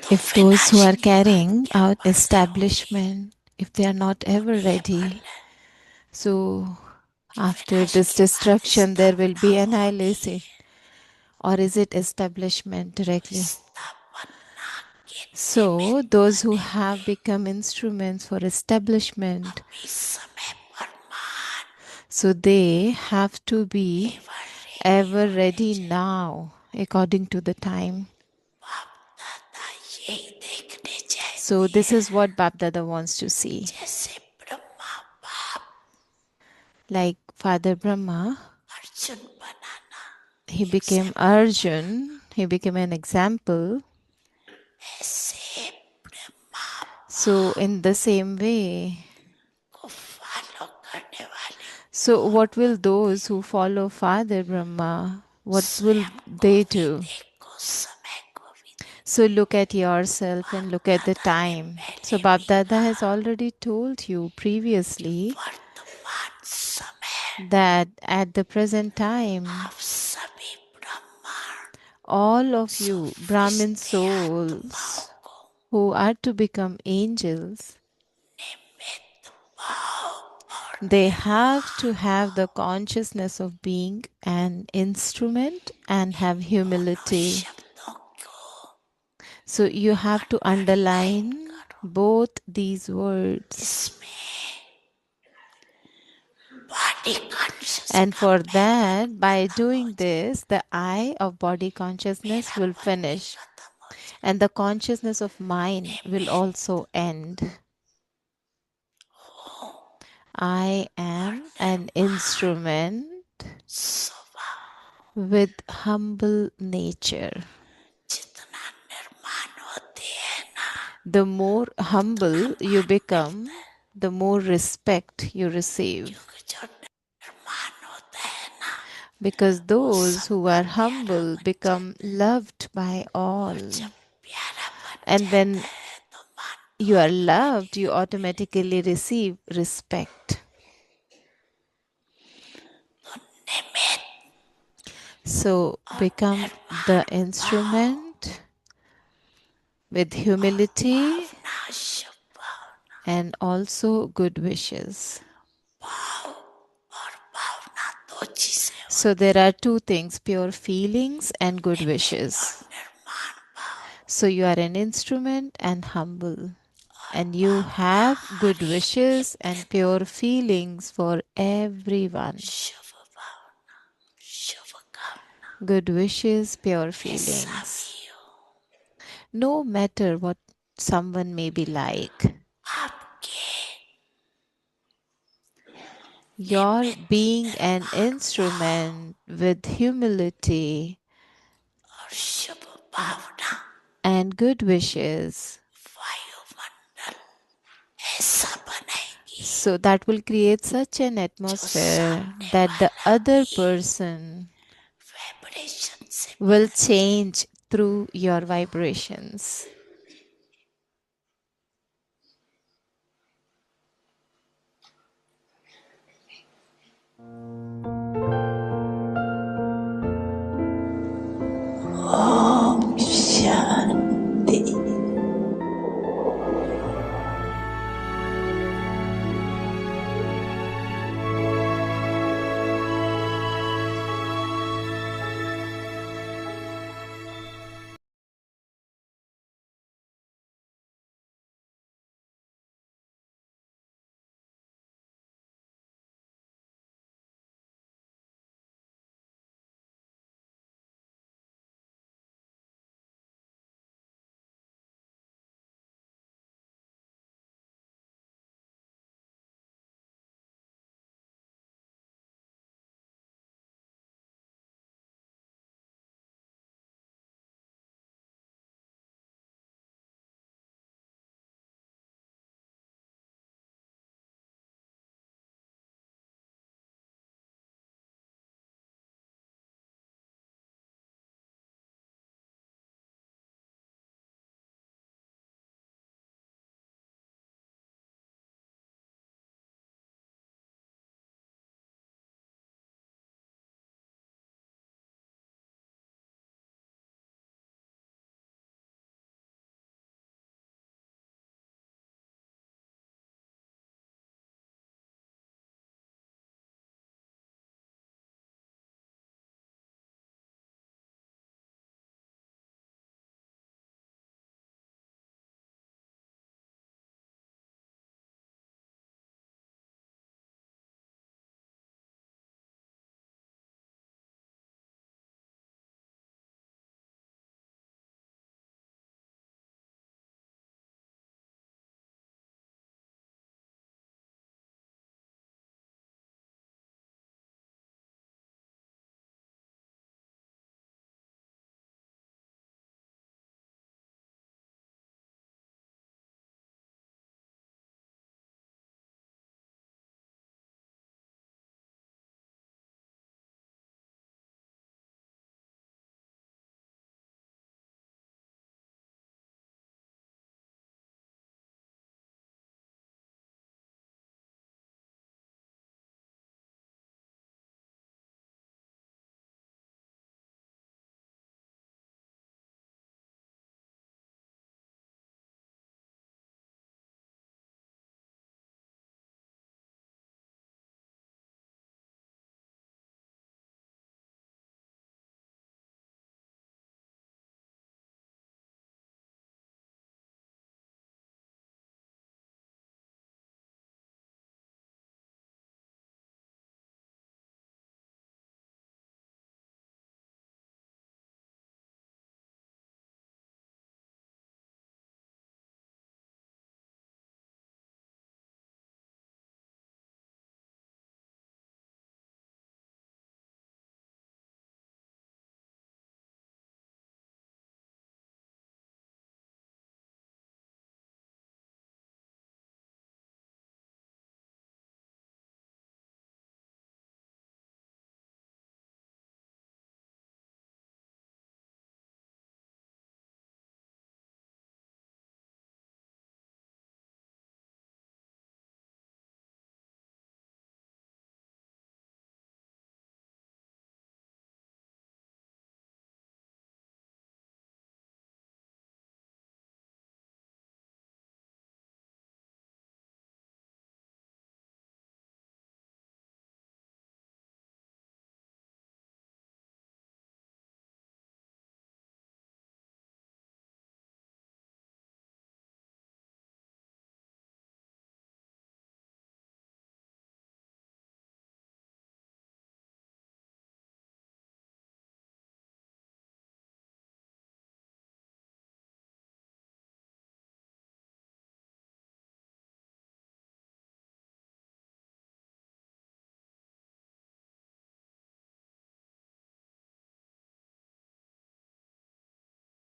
If those who are carrying out establishment, if they are not ever ready, so after this destruction, there will be annihilation. Or is it establishment directly? So, those who have become instruments for establishment, so they have to be ever ready now, according to the time. So, this is what Bapdada wants to see. Like Father Brahma, he became Arjun, he became an example. So, in the same way, so what will those who follow Father Brahma, what will they do? So, look at yourself and look at the time. So, Bapdada has already told you previously that at the present time, all of you Brahmin souls who are to become angels, they have to have the consciousness of being an instrument and have humility. So you have to underline both these words. And for that, by doing this, the eye of body consciousness will finish and the consciousness of mind will also end. I am an instrument with humble nature. The more humble you become, the more respect you receive. Because those who are humble become loved by all. And when you are loved, you automatically receive respect. So become the instrument with humility and also good wishes. So there are two things, pure feelings and good wishes. So you are an instrument and humble. And you have good wishes and pure feelings for everyone. Good wishes, pure feelings. No matter what someone may be like, your being an instrument with humility and good wishes, so that will create such an atmosphere that the other person will change through your vibrations.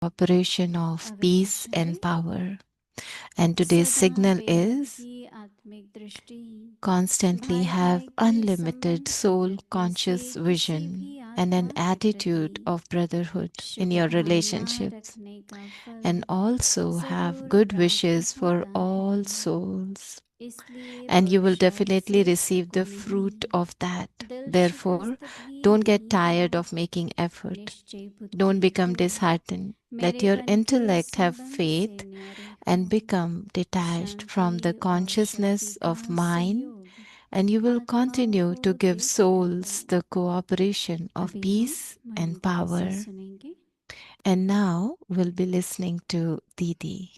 operation of peace and power. And today's signal is constantly have unlimited soul conscious vision and an attitude of brotherhood in your relationships, and also have good wishes for all souls. And you will definitely receive the fruit of that. Therefore, don't get tired of making effort. Don't become disheartened. Let your intellect have faith and become detached from the consciousness of mind, and you will continue to give souls the cooperation of peace and power. And now we'll be listening to Didi.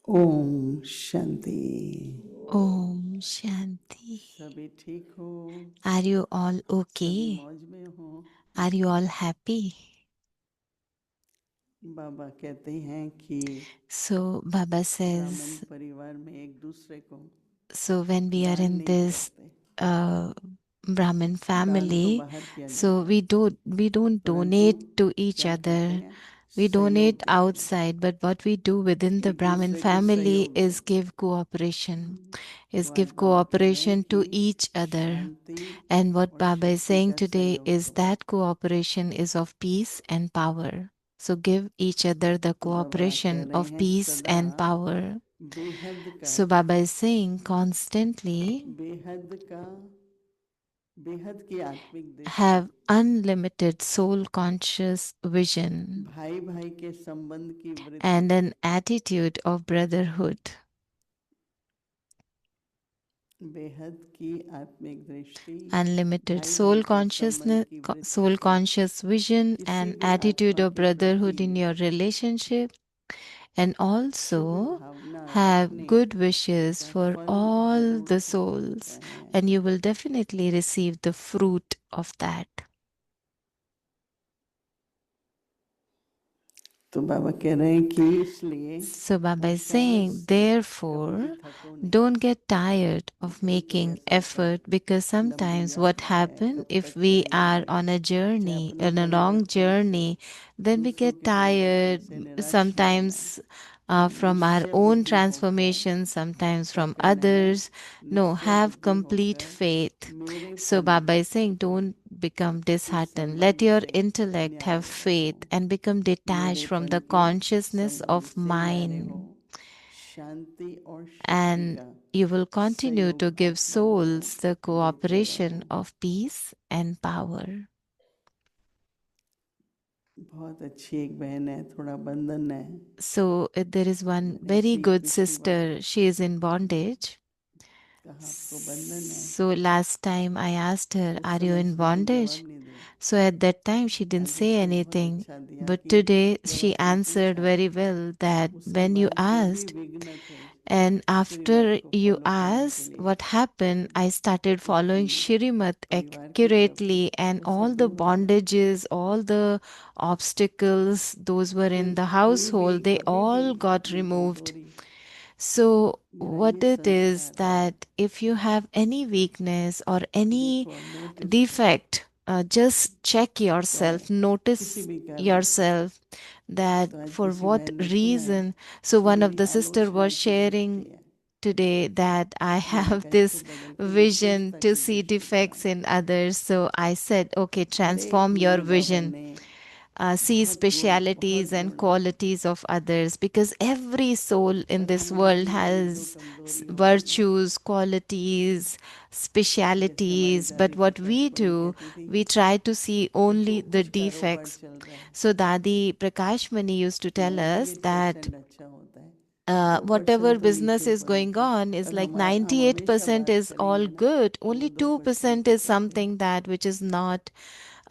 Om Shanti. Om Shanti. सभी ठीक हो? Are you all सभी okay? मौज में हो? Are you all happy? बाबा कहते हैं कि So Baba ब्राह्मण says, परिवार में एक दूसरे को so when we are दान in नहीं this करते, Brahmin दान तो family, बाहर किया so जाता है, we don't परंतु donate to each क्या करते other. हैं? We सहयोग donate करते हैं, outside, but what we do within the एक Brahmin दूसरे को family सहयोग is देते हैं। give cooperation, is तो आज give बाबा कह रहे हैं cooperation कि to each other. Shanti And what और Baba is शक्ति saying का today सहयोग is करो। that cooperation is of peace and power. So give each other the तो बाबा आज कह cooperation रहे of हैं peace सदा and power. बेहद का, So Baba is saying constantly बेहद का, बेहद की आत्मिक दृष्टि, have unlimited soul conscious vision भाई भाई के संबंध की वृत्ति, and an attitude of brotherhood. बेहद की आत्मिक दृष्टि, Unlimited भाई भाई soul के संबंध consciousness, की वृत्ति soul से conscious vision किसी and भी attitude आत्मा of के प्रति brotherhood in your relationship, and Shubh also Bhavna have रखने good wishes का for फल all जरूर the प्राप्त होता souls, है। and you will definitely receive the fruit of that. तो बाबा कह रहे हैं कि इसलिए So Baba is पुरुषार्थ saying, से कभी therefore, थको नहीं, don't get tired of कभी कभी making ऐसा होता है effort, because लंबी sometimes what यात्रा है, happen कब if तक we are चलेंगे, on a चाहे journey, अपने on a long परिवर्तन से, journey, then we दूसरों get के परिवर्तन tired से निराश ना होना, sometimes from our निश्चय own बुद्धि होकर transformation, sometimes सब from कहने लगे, others. No, निश्चय have बुद्धि complete होकर faith. मेरे So पन Baba is saying, don't become के disheartened. Let संबंध your से intellect have न्यारे रहो, faith and become detached from मेरेपन the के consciousness संबंध of से न्यारे हो, mind, शांति और शक्ति and का you will continue सहयोग to give आत्माओं को souls the देते cooperation रहो। of peace and power. बहुत अच्छी एक बहन है, थोड़ा बंधन है, So there is one मैंने very ऐसी good पिछली बार sister, she is in bondage. कहा आपको बंधन है, So last time I asked her, उस are you समय in उसने कोई bondage? जवाब नहीं दिया, So at that time she didn't आज say उसने बहुत anything. अच्छा दिया But कि today जब she आपने answered पूछा very well that उस when you समय जो भी asked, विघ्न थे and श्रीमत after को you फॉलो करने के asked लिए, what happened, I started following उसकी Shrimat परिवार की तरफ से accurately, and उसे all the दूर हो गया। bondages, all the obstacles, those were in the कोई भी household, they कभी भी all got अपनी removed. कमजोरी So, या what ये it is संस्कार है, that if you have any weakness or any देखो नोटिस करो, defect, just check चाहे yourself, किसी notice भी कारण से। yourself that तो आज for किसी what बहन ने सुना है reason. So, कि one of मेरी the sister आलोचना was की दृष्टि sharing है, today that I मैंने have कहा इसको this बदल के vision निर्दोषता to की see दृष्टि defects बनाओ। in others. So I said, okay, हर एक transform your में बाबा vision, ने see बहुत specialities and गुण है, qualities of others, because every soul in पर this हमें world कभी एक दो has कमजोरी होती है। virtues, qualities, जैसे हमारी specialities. But दादी what we Prakash Mani do, कहती थी, we try to see देखो only the कुछ कारोबार defects. चल रहा है, So Dadi Prakashmani used to tell us that 98% अच्छा होता है, whatever तो business नीचे is ऊपर going होता है। on is और like हम हमेशा 98% बात is all करेंगे ना, good. तो वो Only 2% 2% पे is करते हैं। something that which is not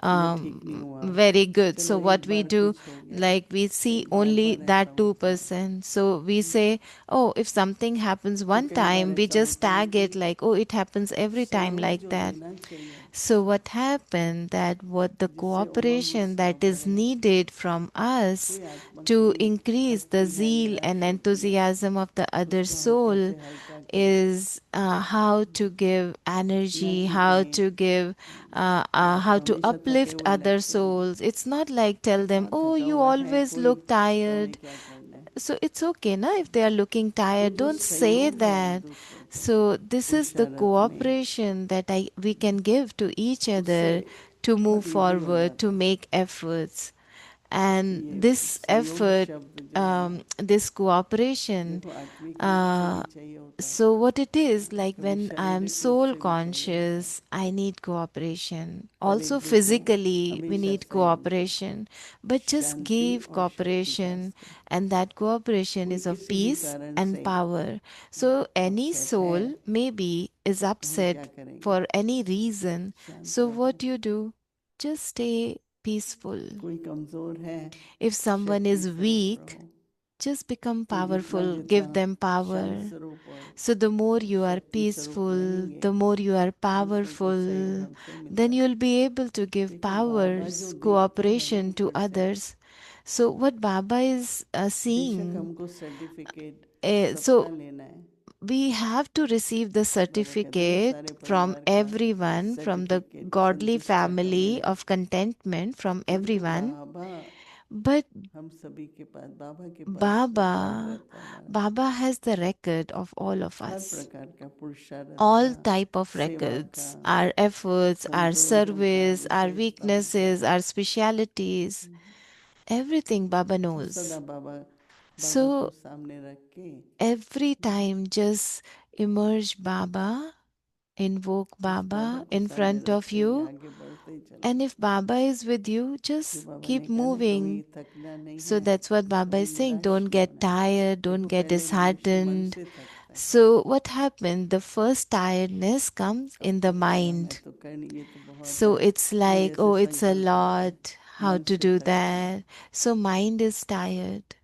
ये ठीक नहीं हुआ, very good. चलो So एक what we बार do, कुछ हो गया, like we see एक बार only पर ऐसा that होता है। 2%. So we say, oh, if something happens तो one कई बार time, we ऐसा just होता है ना tag कि it like, oh, it happens every time सहयोग like जो that. देना चाहिए, So what happened that what the जिससे और cooperation उत्साह that is बढ़े, needed from us कोई आत्मा to की increase the थकती है, zeal and निराश होती है, enthusiasm of the तो other उसको हम soul कैसे हल्का करें। is how to give न energy, कि how कहें to give, आप how तो to हमेशा थके uplift हुए other लगते हो, souls. It's not like tell them, कहाँ oh, थका you हुआ है always कोई, look तो हमें tired. क्या करना है। So it's okay, na, if they are looking तो tired, जो don't say सहयोग है एक that. दूसरे को So this is the पुरुषार्थ में, cooperation that we can give to each उससे other to move बहुत इजी हो forward, to जाता है। make efforts. तो And ये this सहयोग effort, शब्द जो है ना, this cooperation, देखो आत्मिक रूप से uh, भी चाहिए होता है, so what it is, like कभी when I'm शारीरिक रूप soul से भी चाहिए होता है। conscious, I need cooperation. Her Also एक दूसरों physically, we हमेशा need सहयोग करते हैं, cooperation. But just Shanti give और शक्ति का cooperation, वास्ते। and that cooperation कोई is of किसी भी peace कारण and से power. So any अपसेट है, soul maybe is तो हम क्या upset करेंगे, for any reason. शांत So रहो। what you do? Just stay peaceful. कोई कमजोर है, If someone शक्ति is स्वरूप weak, रहो। just become तो जितना powerful, जितना give them शांत power. स्वरूप और So the more you are शक्ति स्वरूप peaceful, रहेंगे, the more you are दूसरों को सहयोग powerful, हमसे then मिलता है। you'll be able to give देखो बाबा जो powers, देखते हैं ना cooperation to ऊपर से, others. So what Baba is बेशक seeing, हमको सर्टिफिकेट सबका so लेना है। we have to receive the बाबा कहते हैं ना certificate सारे from परिवार का everyone, from the certificate godly संतुष्टा का family लेना है, of contentment from परंतु everyone. बाबा But हम सभी के पास, बाबा के पास रिकॉर्ड Baba, रहता है हमारा, Baba has the record of all of her us. प्रकार का पुरुषार्थ All का, type of सेवा का, records, our efforts, our संतोषों का, service, our विशेषताओं का, weaknesses, our specialities, everything Baba तो सदा knows. बाबा, बाबा को So सामने रख के every time just immerse Baba, invoke बस बाबा Baba को in सामने front of रखते हुए you. आगे बढ़ते ही चलो। And if Baba is with you, जो just बाबा ने keep कहा ना कभी moving. थकना नहीं So है, that's what Baba कभी is saying. निराश Don't नहीं get होना है। tired, don't देखो get पहले मनुष्य मन disheartened. से थकता है, So what happened? The first tiredness comes अब in the तो क्या, मैं mind. तो कर नहीं, ये तो बहुत So है, it's कोई like, ऐसे oh, it's a संकल्प आते हैं, lot. How मन to से do थकते हैं, that? So mind is tired.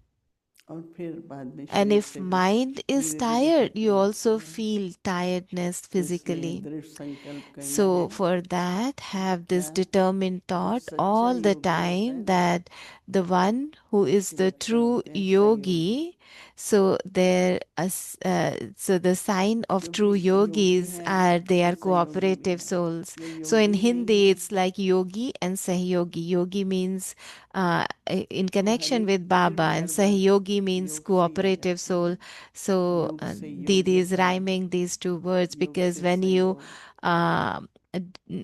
और फिर बाद में And शरीर if से भी mind is धीरे धीरे tired, थकने you लगते also हैं। feel tiredness तो इसलिए physically. दृढ़ संकल्प करना So है, for that, have क्या, this determined जो thought सच्चा all the योगी होता है time ना, that the one who is उसकी the व्याख्या true बोलते हैं सहयोगी। yogi, so so the sign of true क्योंकि योगी yogis है are they तो are सहयोगी भी cooperative है, souls. जो So in योगी नहीं Hindi, है it's like yogi and sahyogi. Yogi means in तो हर connection एक, with फिर Baba, भी and हर बात sahyogi means योग से ही आ cooperative जाती है। soul. So योग से Didi is योग्यता, rhyming these two words योग because से when सहयोग, uh,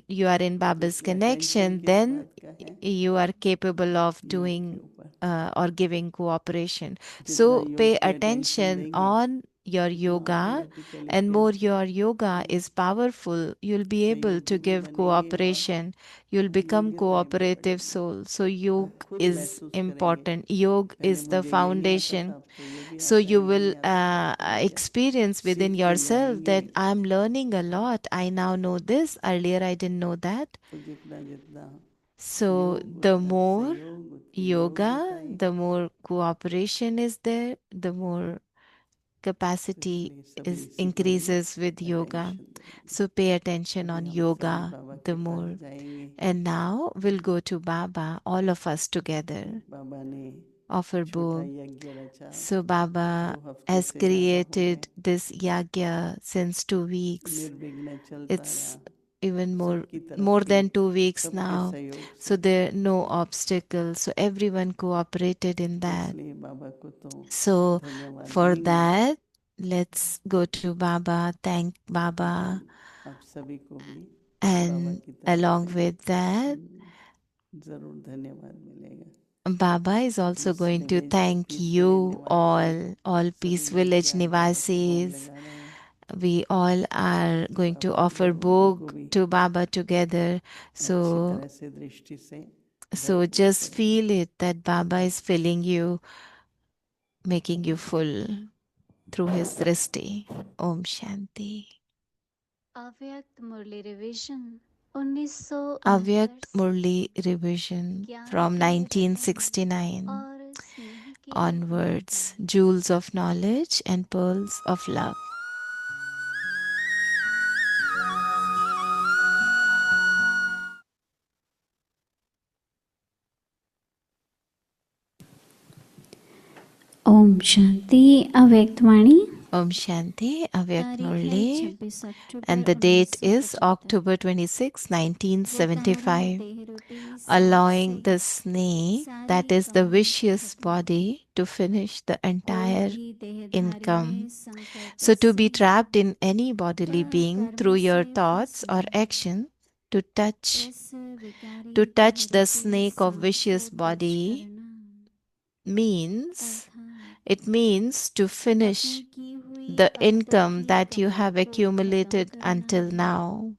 you are in तो Baba's इसलिए अटेंशन connection, किस then बात का है, you are capable of योग के doing ऊपर। or giving cooperation. जितना So योग pay पे अटेंशन attention देंगे, on your उतना yoga, ऑटोमेटिकली and फिर more your yoga is powerful, you'll be able to सहयोगी भी give बनेंगे और cooperation. You'll become योग्यताएं भी cooperative बढ़ेंगी, soul. So और yoga खुद is महसूस करेंगे, important. Yoga पहले is the मुझे ये नहीं आता था, foundation. अब तो ये भी So आता है, you ये will नहीं आता था, अब तो ये experience within सीखते yourself जाएंगे। that I'm learning a lot. I now know this. Earlier, I didn't know that. तो जितना जितना So योग the उतना more सहयोग उतनी yoga, योग्यताएं, the more cooperation is there, the more तो capacity इसलिए सभी is इसी को ही increases with yoga. अटेंशन देंगे। So pay attention अभी on हम सभी yoga बाबा the के पास more. जाएंगे। And now we'll go to Baba, all of us तो together. बाबा ने Offer छोटा book. यज्ञ रचा, So Baba 2 हफ्ते has से ज़्यादा हो गए, created this yagya since 2 weeks. निर्विघ्न चलता It's रहा, even सबकी तरफ more से, than 2 weeks सबके now. सहयोग So से। there are no obstacles. So everyone cooperated in तो that. इसलिए बाबा को तो So धन्यवाद for देंगे, that, let's go to Baba, thank लेकिन Baba, आप सभी को भी बाबा and की तरफ along से with that, ज़रूर धन्यवाद मिलेगा। Baba is ये also going to village, thank peace village you निवासी all सभी Peace मिलके Village आज बाबा को भोग Nivasis. लगा रहे हैं, We all are तो going to बाबा आप offer लोगों को book भी to Baba together. अच्छी So तरह से दृष्टि से so भरपूर just करें। feel it that Baba is filling you, making you full. through his Dristi. Om Shanti. अव्यक्त मुरली रिवीजन 1969 Avyakt से Murli revision ज्ञान from के रत्न 1969 और स्नेह के onwards, Ratna jewels of knowledge and pearls of love. Om Shanti अव्यक्त वाणी Om Shanti, Avyakt तारीख है Murli, 26 October and the date is 1975। October 26, वो कह रहा 1975, देह रूपी स्नेक allowing से the snake, that सारी is the कमाई vicious खत्म, body, to finish the कोई entire भी देहधारी income. में संकल्प So, to से be trapped in any bodily वह being कर्म through your से thoughts or फंसे, action, to touch इस विकारी to देह touch the रूपी snake of सांप को vicious तुच्छ body करना means अर्थात it means to अपनी finish की हुई the अब तक income की that you कमाई have को खत्म accumulated करना until है। now.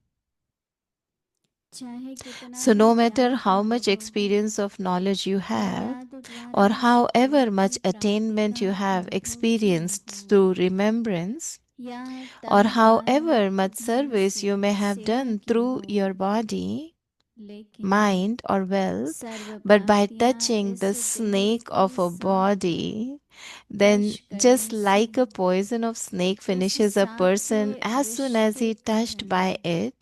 चाहे कितना So, ही no matter ज्ञान का how much अनुभव हो, experience of knowledge you वह have, याद or द्वारा however सत्य much की प्राप्ति attainment का you have अनुभव ही न experienced हो, through remembrance, या or तन माया however much धन service you may से have सेवा done की through हो, your body, लेकिन mind, or wealth, serve but by प्राप्तियां touching इस the देह snake रूपी of a सांप को body, then स्पर्श करने just से like a poison of snake उस finishes a सांप के person as विष soon as के he touched कारण by it,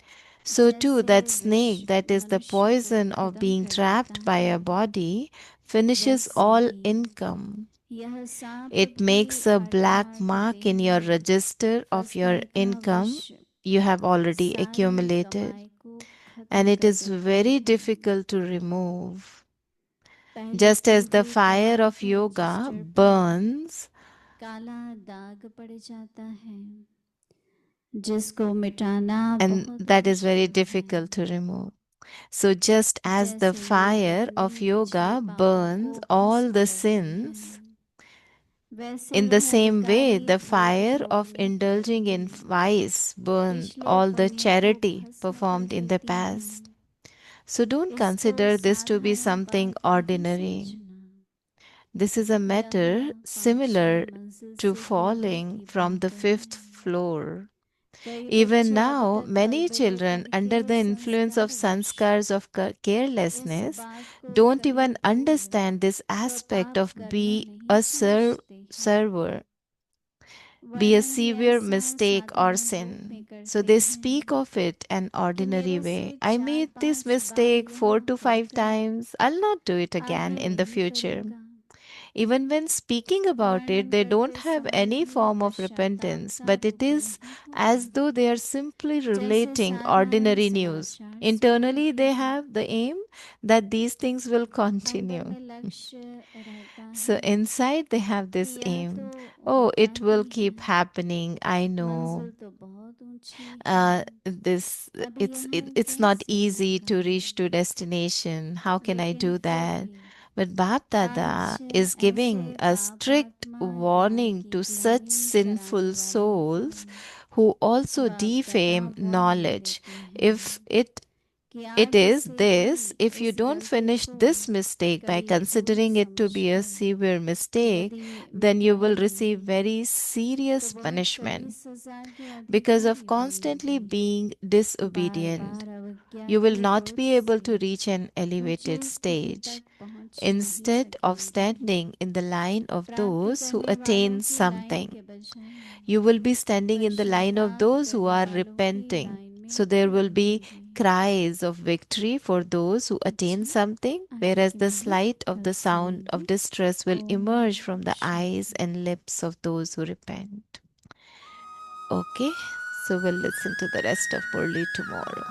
so too जैसे that विष snake, that is the मनुष्य को poison of खत्म being कर देता trapped by है, a body, finishes वैसे all ही income. यह सांप It भी makes a black अर्थात mark in देह your में register of your फंसने का income विष you have already सारी accumulated, कमाई को and खत्म it कर is देता very है। difficult to remove. पहले Just की as the हुई fire कमाई of के yoga रजिस्टर पर burns, काला दाग पड़ जाता है, जिसको मिटाना and बहुत that is very मुश्किल है। difficult to remove. So, just as the जैसे योग fire of अपने पिछले yoga पापों burns को all भस्म the करती है, sins, वैसे in the यह same way, विकारी the देह fire of भोगने पर indulging in भी vice burns पिछले all the पुण्य को charity भस्म कर performed in the देती है। past. So, don't इसको consider this to be साधारण something बात नहीं ordinary. समझना, This is a यह matter पांचवी similar मंजिल to से गिरने falling की from the बात है। fifth floor. कई Even बच्चे अब now, तक many अलबेले children, under करके the influence of संस्कारवश sanskars of इस carelessness, बात को don't कभी even भूल understand this व aspect पाप of कर्म be नहीं a समझते हैं, server, be a वरन ही severe ऐसा mistake or साधारण रूप में sin. So करते they हैं speak of it an कि ordinary मेरे way. से I made this 4-5 bar mistake यह 4 to 5 होकर times. I'll not do it again आगे in the नहीं future. करूँगा, Even when speaking about it, वर्णन they don't करते have समय any भी form of पश्चाताप repentance, का but it रूप is नहीं होता, as though they are simply जैसे relating साधारण ordinary news. समाचार Internally, सुनाते they हैं। have the aim that these things will अंतर continue. में लक्ष्य रहता So, है inside, they have कि this यह तो aim. Oh, होता it ही will है, keep happening. I know. मंजिल तो बहुत ऊंची है, This अभी यहाँ it's not कैसे easy होगा। to reach to destination. How can I लेकिन do फिर that? भी But Bap Dada आज is ऐसे giving a strict पापात्मा ज्ञान warning की to such ग्लानि कराने sinful वालों को souls who also बाप दादा defame वार्निंग knowledge. देते If हैं it कि it आज is से भी this, if you इस don't गलती finish को this mistake by कभी भूल considering it to be a समझकर severe mistake, यदि then you will receive मिटाएंगे very तो serious वह कड़ी punishment सजा के because of अधिकारी constantly बनेंगे। being बार disobedient. बार अवज्ञा You will के not बोझ be able से to reach an ऊंची elevated स्थिति तक stage. पहुंच नहीं Instead of सकेंगे। standing in the line of प्राप्ति those who करने वालों attain की लाइन something, के बजाय you will be standing in the line of पश्चाताप those who करने are वालों की repenting. लाइन में So there खड़े will be होंगे। cries of victory for those who attain अच्छा, something, आगे whereas की the मुरली slight of कल the sound सुनेंगे। of distress will emerge from Om the eyes shanti. and lips of those who repent. Okay, so we'll listen to the rest of Murli tomorrow.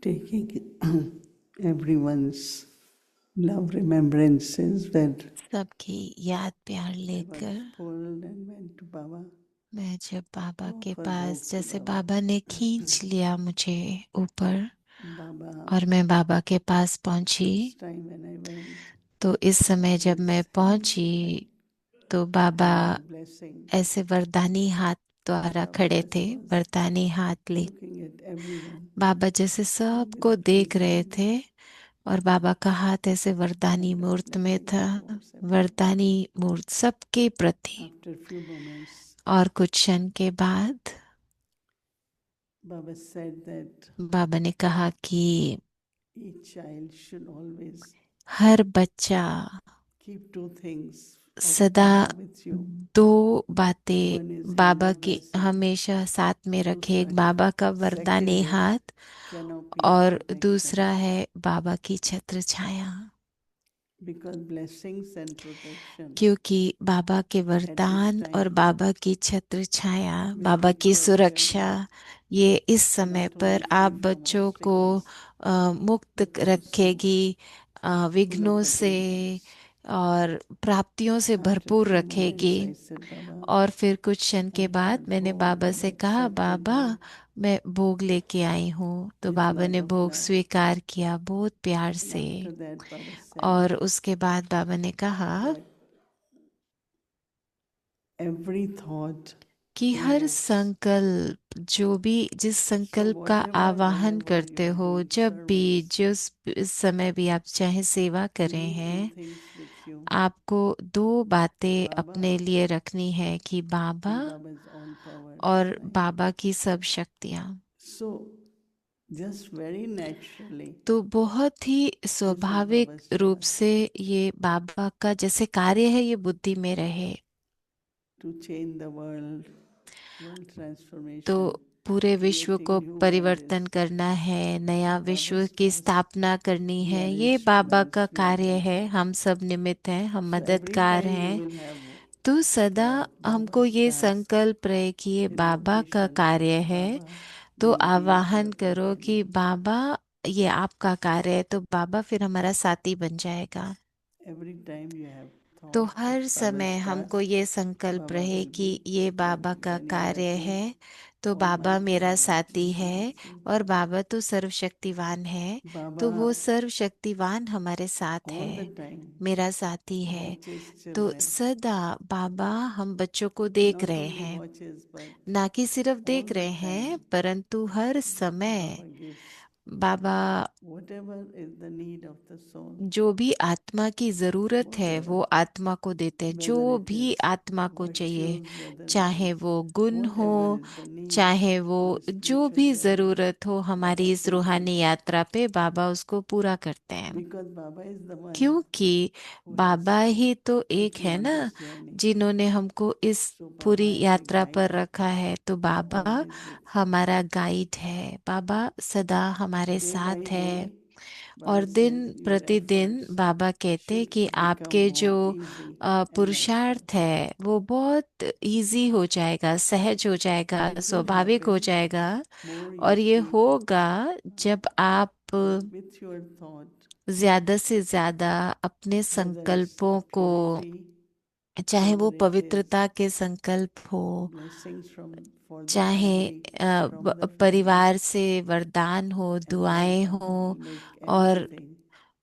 taking everyone's love remembrances that सबकी याद प्यार I was लेकर pulled and went to Baba. मैं जब बाबा तो के फरवोक पास, की जैसे बाबा बाबा ने खींच लिया मुझे ऊपर बाबा और मैं बाबा के पास पहुंची, next time when I went तो इस समय जब his मैं hands पहुंची had तो बाबा held the blessing. ऐसे वरदानी हाथ द्वारा Baba खड़े just थे, was वरदानी हाथ ले। looking at everyone बाबा जैसे with सबको देख रहे appreciation. थे और बाबा का हाथ ऐसे वरदानी And मूर्त में blessing था, towards everyone. वरदानी मूर्त सबके प्रति। After few moments, और कुछ क्षण के बाद Baba said that बाबा ने कहा कि each child should always हर बच्चा keep two things of सदा Baba with you. दो बातें One is बाबा humble की blessing. हमेशा साथ में रखे, एक दूसरा बाबा का second वरदानी is हाथ canopy of और protection. दूसरा है बाबा की छत्र छाया। Because blessings and protection क्योंकि बाबा के at this वरदान और time बाबा की छत्र छाया, will बाबा keep की your सुरक्षा, children ये इस समय not पर only आप free from बच्चों को obstacles मुक्त but also रखेगी, full विघ्नों of से abundance. और प्राप्तियों से After भरपूर few moments, रखेगी। I said, Baba, और फिर कुछ क्षण के I बाद have मैंने brought बाबा and से कहा, accepted बाबा you मैं भोग लेके आई हूँ। तो with बाबा lot ने of भोग love. स्वीकार किया बहुत प्यार And से। after that, Baba said और उसके बाद बाबा ने कहा that every thought कि हर invokes. संकल्प, जो भी जिस So संकल्प का whatever, आवाहन whenever करते you are हो, doing जब भी, service, जिस इस समय भी आप चाहे सेवा कर you रहे need two हैं, things with you. आपको दो बातें Baba अपने लिए रखनी है कि बाबा and Baba's all powers, और right? बाबा की सब शक्तियाँ। So just very naturally, तो बहुत ही this is स्वाभाविक Baba's रूप task से ये बाबा का जैसे कार्य है, ये बुद्धि में रहे। to change the world तो transformation, पूरे विश्व creating को new world is परिवर्तन करना है, नया विश्व Baba's की task. स्थापना करनी We है, are ये बाबा instruments, का we are कार्य है। helpers. हम सब निमित्त हैं, हम So every मददगार time you हैं। will have तो सदा thought हमको Baba's ये task संकल्प रहे कि ये is बाबा का official. कार्य है, Baba तो will be आवाहन your करो कि companion. बाबा ये आपका कार्य है, तो बाबा फिर हमारा साथी बन जाएगा। Every time you have तो thought हर it's समय Baba's हमको task, ये संकल्प Baba रहे will कि be ये your बाबा का companion. कार्य That means है, तो बाबा Almighty मेरा Baba is साथी also है। with you. और बाबा तो सर्वशक्तिवान है, तो वो Baba सर्वशक्तिवान हमारे साथ all the है, time मेरा साथी है। watches तो children. सदा बाबा हम बच्चों को देख Not रहे only हैं, watches, but ना कि सिर्फ all देख the रहे हैं, time परंतु हर समय Baba gives Baba whatever is the need of the soul, जो भी आत्मा की जरूरत है whatever, वो आत्मा को देते हैं। whether जो it भी is आत्मा को चाहिए, virtues, whether it चाहे is वो गुण हो, whatever is the need चाहे वो for जो spiritual भी journey, जरूरत हो Baba हमारी इस रूहानी fulfills. यात्रा पे, बाबा उसको पूरा करते हैं। Because Baba is the one क्योंकि who has बाबा ही तो एक put you है on ना, this journey. जिन्होंने हमको इस So पूरी Baba as a यात्रा पर guide रखा है। तो is Baba always with you. हमारा गाइड है, बाबा सदा हमारे Day by साथ है। day, और Baba दिन says your प्रतिदिन efforts बाबा कहते should कि become आपके more जो easy and natural. पुरुषार्थ है वो बहुत इजी हो जाएगा, सहज हो जाएगा, And it will स्वाभाविक हो happen जाएगा। more you और ये keep होगा जब आप with your thought, ज्यादा से ज्यादा अपने whether it's संकल्पों the को, purity, चाहे वो whether it is पवित्रता के संकल्प हो, blessings from for the चाहे family, from the family, परिवार से वरदान हो, and then दुआएं Baba हो। will make और everything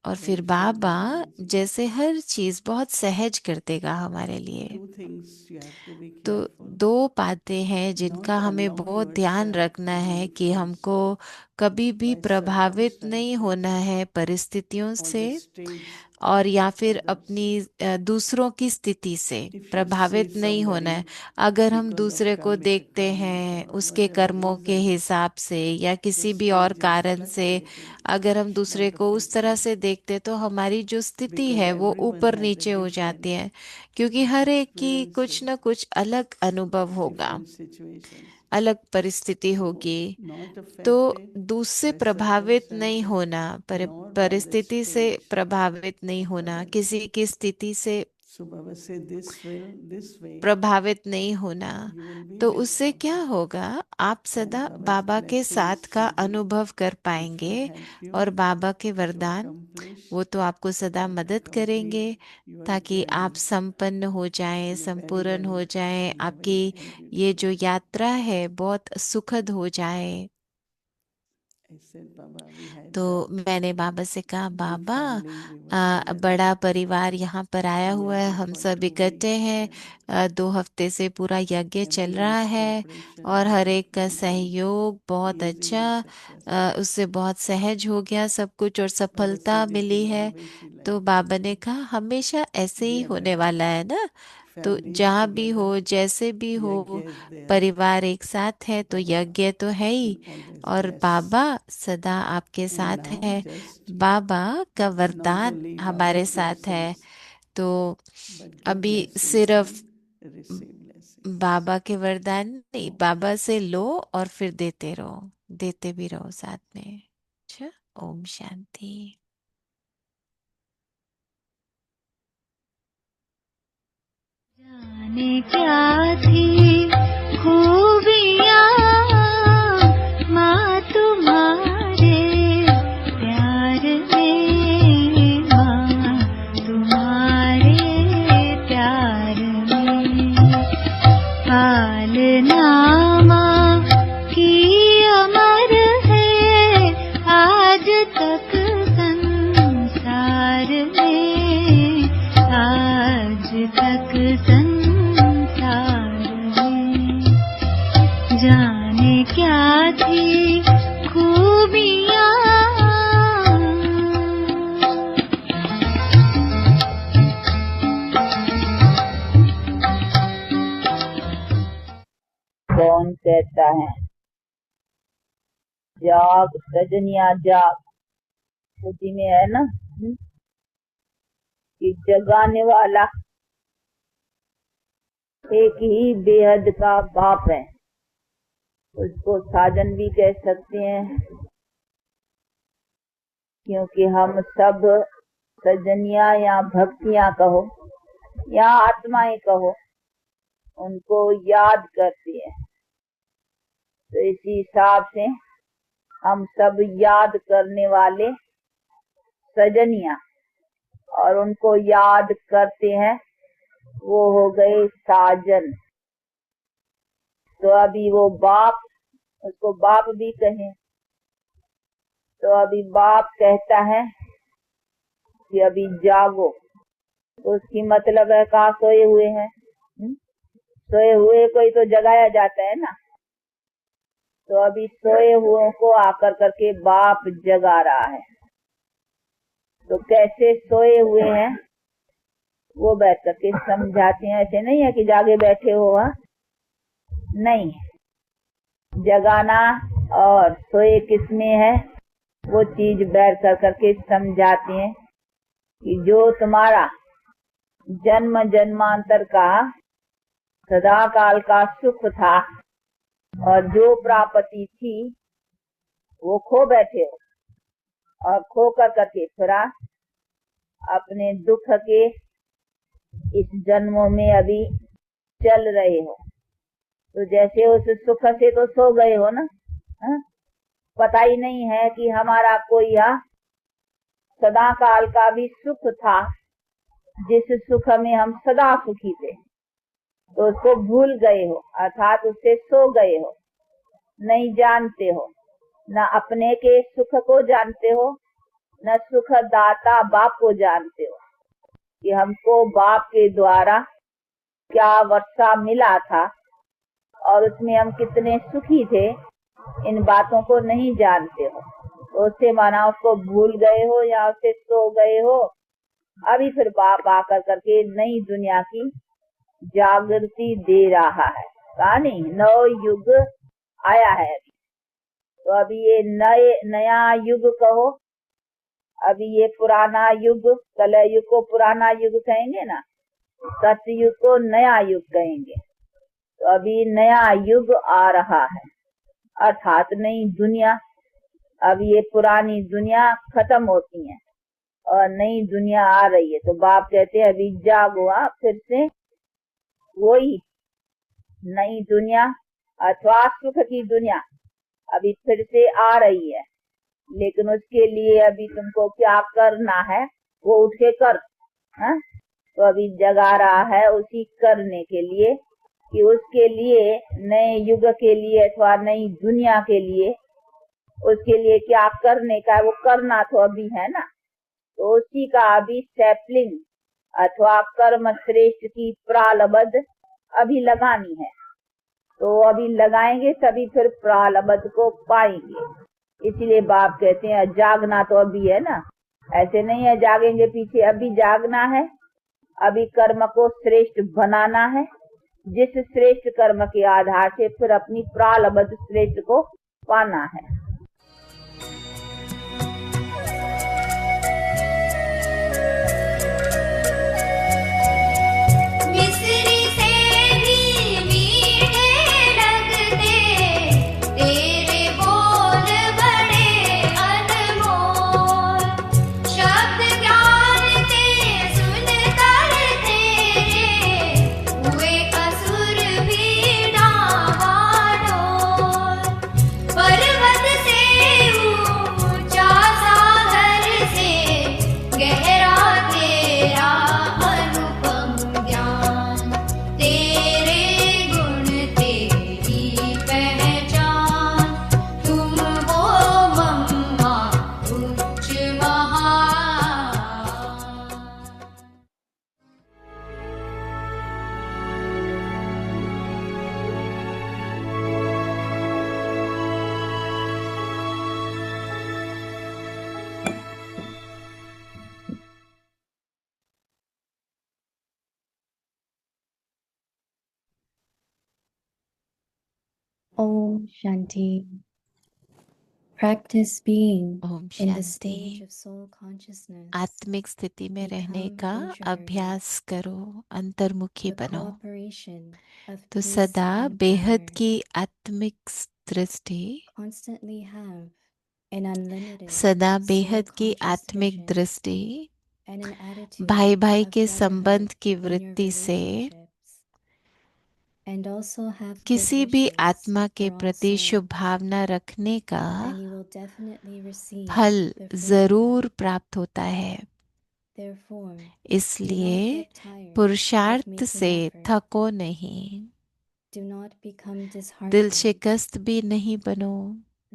फिर very Baba simple and easy. जैसे हर चीज बहुत सहज कर देगा हमारे लिए। Two things you have to be तो careful. दो बातें हैं जिनका Not हमें allow बहुत ध्यान yourself रखना to be है कि हमको influenced कभी भी by प्रभावित नहीं circumstances होना है परिस्थितियों or से, the stage और या of फिर others. अपनी दूसरों की स्थिति से If you see प्रभावित नहीं होना है। somebody अगर हम because of दूसरे को karmic देखते account हैं or उसके whatever कर्मों के reason, हिसाब से या the किसी भी और stage is कारण से, fluctuating, अगर हम it's दूसरे not को उस तरह affecting से देखते तो हमारी जो स्थिति because है वो everyone ऊपर has a नीचे हो जाती different है। क्योंकि हर एक की कुछ experiences, न कुछ अलग अनुभव होगा, different situations. अलग परिस्थिति So, होगी। not तो affected दूसरे by प्रभावित नहीं circumstances होना, nor by the परिस्थिति से stage प्रभावित नहीं of होना, others. किसी की स्थिति से So Baba said this way प्रभावित नहीं होना, you will be तो with उससे क्या Baba होगा, आप सदा and Baba's बाबा के साथ blessings का will be अनुभव कर which will पाएंगे, help you और बाबा के to वरदान accomplish वो तो आपको सदा and मदद करेंगे complete your ताकि आप journey संपन्न हो जाएं, in a संपूर्ण हो जाएं, in a आपकी very ये जो beautiful way. यात्रा है बहुत सुखद हो जाए। I said, Baba, we had तो मैंने बाबा से कहा, big Baba family, we were together बड़ा परिवार यहाँ पर आया We हुआ are है, here हम for सब 2 इकट्ठे weeks हैं, and 2 हफ्ते से पूरा यज्ञ चल रहा everyone's है, cooperation और has हर एक का been very सहयोग बहुत easy and अच्छा, successful. उससे बहुत सहज हो गया सब कुछ और Baba सफलता said it मिली will है। always be तो like बाबा that. ने कहा हमेशा ऐसे ही Wherever होने वाला है ना, तो family is जहाँ भी together, हो, जैसे भी हो, Yajna is there, परिवार एक साथ है तो Baba यज्ञ तो है ही, will always और bless. बाबा सदा आपके And साथ now है, just बाबा का not वरदान only हमारे Baba's साथ है। blessings, तो but give अभी blessings सिर्फ and receive blessings. बाबा के वरदान नहीं, बाबा से लो और फिर देते रहो, देते भी रहो साथ में। अच्छा, ओम शांति। जाने क्या थी खूबियाँ माँ तुम्हारे प्यार में, माँ तुम्हारे प्यार में, पालना माँ की अमर है आज तक संसार में, आज तक संसार में। जाने क्या थी खूबियाँ कौन कहता है जाग रजनिया जाग, उसी में है ना कि जगाने वाला एक ही बेहद का बाप है। उसको साजन भी कह सकते हैं, क्योंकि हम सब सजनिया या भक्तियां कहो या आत्माएं कहो, उनको याद करते हैं। तो इसी हिसाब से हम सब याद करने वाले सजनिया, और उनको याद करते हैं, वो हो गए साजन। तो अभी वो बाप, उसको बाप भी कहें, तो अभी बाप कहता है कि अभी जागो, तो उसकी मतलब है कहाँ सोए हुए हैं। सोए हुए को ही तो जगाया जाता है ना। तो अभी सोए हुओं को आकर करके बाप जगा रहा है। तो कैसे सोए हुए हैं वो बैठ करके समझाते हैं। ऐसे नहीं है कि जागे बैठे हो, नहीं, जगाना और सोए किसमें है वो चीज बैठ कर करके समझाते हैं कि जो तुम्हारा जन्म जन्मांतर का सदा काल का सुख था और जो प्राप्ति थी वो खो बैठे हो, और खो कर करके फिर अपने दुख के इस जन्मों में अभी चल रहे हो। तो जैसे उस सुख से तो सो गए हो ना, पता ही नहीं है कि हमारा कोई यह सदा काल का भी सुख था, जिस सुख में हम सदा सुखी थे, तो उसको भूल गए हो, अर्थात उससे सो गए हो, नहीं जानते हो, न अपने के सुख को जानते हो, न सुख दाता बाप को जानते हो कि हमको बाप के द्वारा क्या वर्षा मिला था और उसमें हम कितने सुखी थे, इन बातों को नहीं जानते हो। तो उससे माना उसको भूल गए हो या उससे सो गए हो। अभी फिर बाप आकर करके नई दुनिया की जागृति दे रहा है। कहानी नव युग आया है अभी। तो अभी ये नया युग कहो, अभी ये पुराना युग, कलह युग को पुराना युग कहेंगे ना, सतयुग को नया युग कहेंगे। तो अभी नया युग आ रहा है, अर्थात नई दुनिया। अब ये पुरानी दुनिया खत्म होती है और नई दुनिया आ रही है। तो बाप कहते हैं अभी जागो, फिर से वही नई दुनिया अथवा सुख की दुनिया अभी फिर से आ रही है। लेकिन उसके लिए अभी तुमको क्या करना है वो उठ के कर। हा? तो अभी जगा रहा है उसी करने के लिए कि उसके लिए नए युग के लिए अथवा नई दुनिया के लिए उसके लिए क्या करने का है वो करना तो अभी है ना। तो उसी का अभी सैपलिंग अथवा कर्म श्रेष्ठ की प्रालब्ध अभी लगानी है। तो अभी लगाएंगे तभी फिर प्रालब्ध को पाएंगे। इसलिए बाप कहते हैं जागना तो अभी है ना, ऐसे नहीं है जागेंगे पीछे, अभी जागना है। अभी कर्म को श्रेष्ठ बनाना है, जिस श्रेष्ठ कर्म के आधार से फिर अपनी प्रालब्ध श्रेष्ठ को पाना है। मिस्री से भी मीठे लगते तेरे बोल बड़े अनमोल, शब्द ज्ञान ते सुन कर तेरे हुए असुर भी डावाडोल। पर्वत से ऊंचा सागर से गहरा तेरा अनुपम ज्ञान, तेरे गुण तेरी पहचान, तुम हो मम्मा उच्च महान। Om Shanti. Practice being Om in the Shanti. stage of soul consciousness, आत्मिक स्थिति में रहने become का introverted. अभ्यास करो, अंतर्मुखी The बनो। cooperation of तो peace सदा and बेहद power की आत्मिक दृष्टि, constantly have an unlimited सदा soul बेहद की conscious आत्मिक vision दृष्टि, and an attitude भाई भाई of के brotherhood संबंध की in your वृत्ति से relationships, and also have good किसी भी wishes आत्मा के for all प्रति शुभ souls, भावना रखने का and you will definitely receive फल the fruit of जरूर that. प्राप्त होता है। Therefore, do इसलिए not get tired of पुरुषार्थ making से effort. थको नहीं, Do not become दिल disheartened. शिकस्त भी नहीं बनो।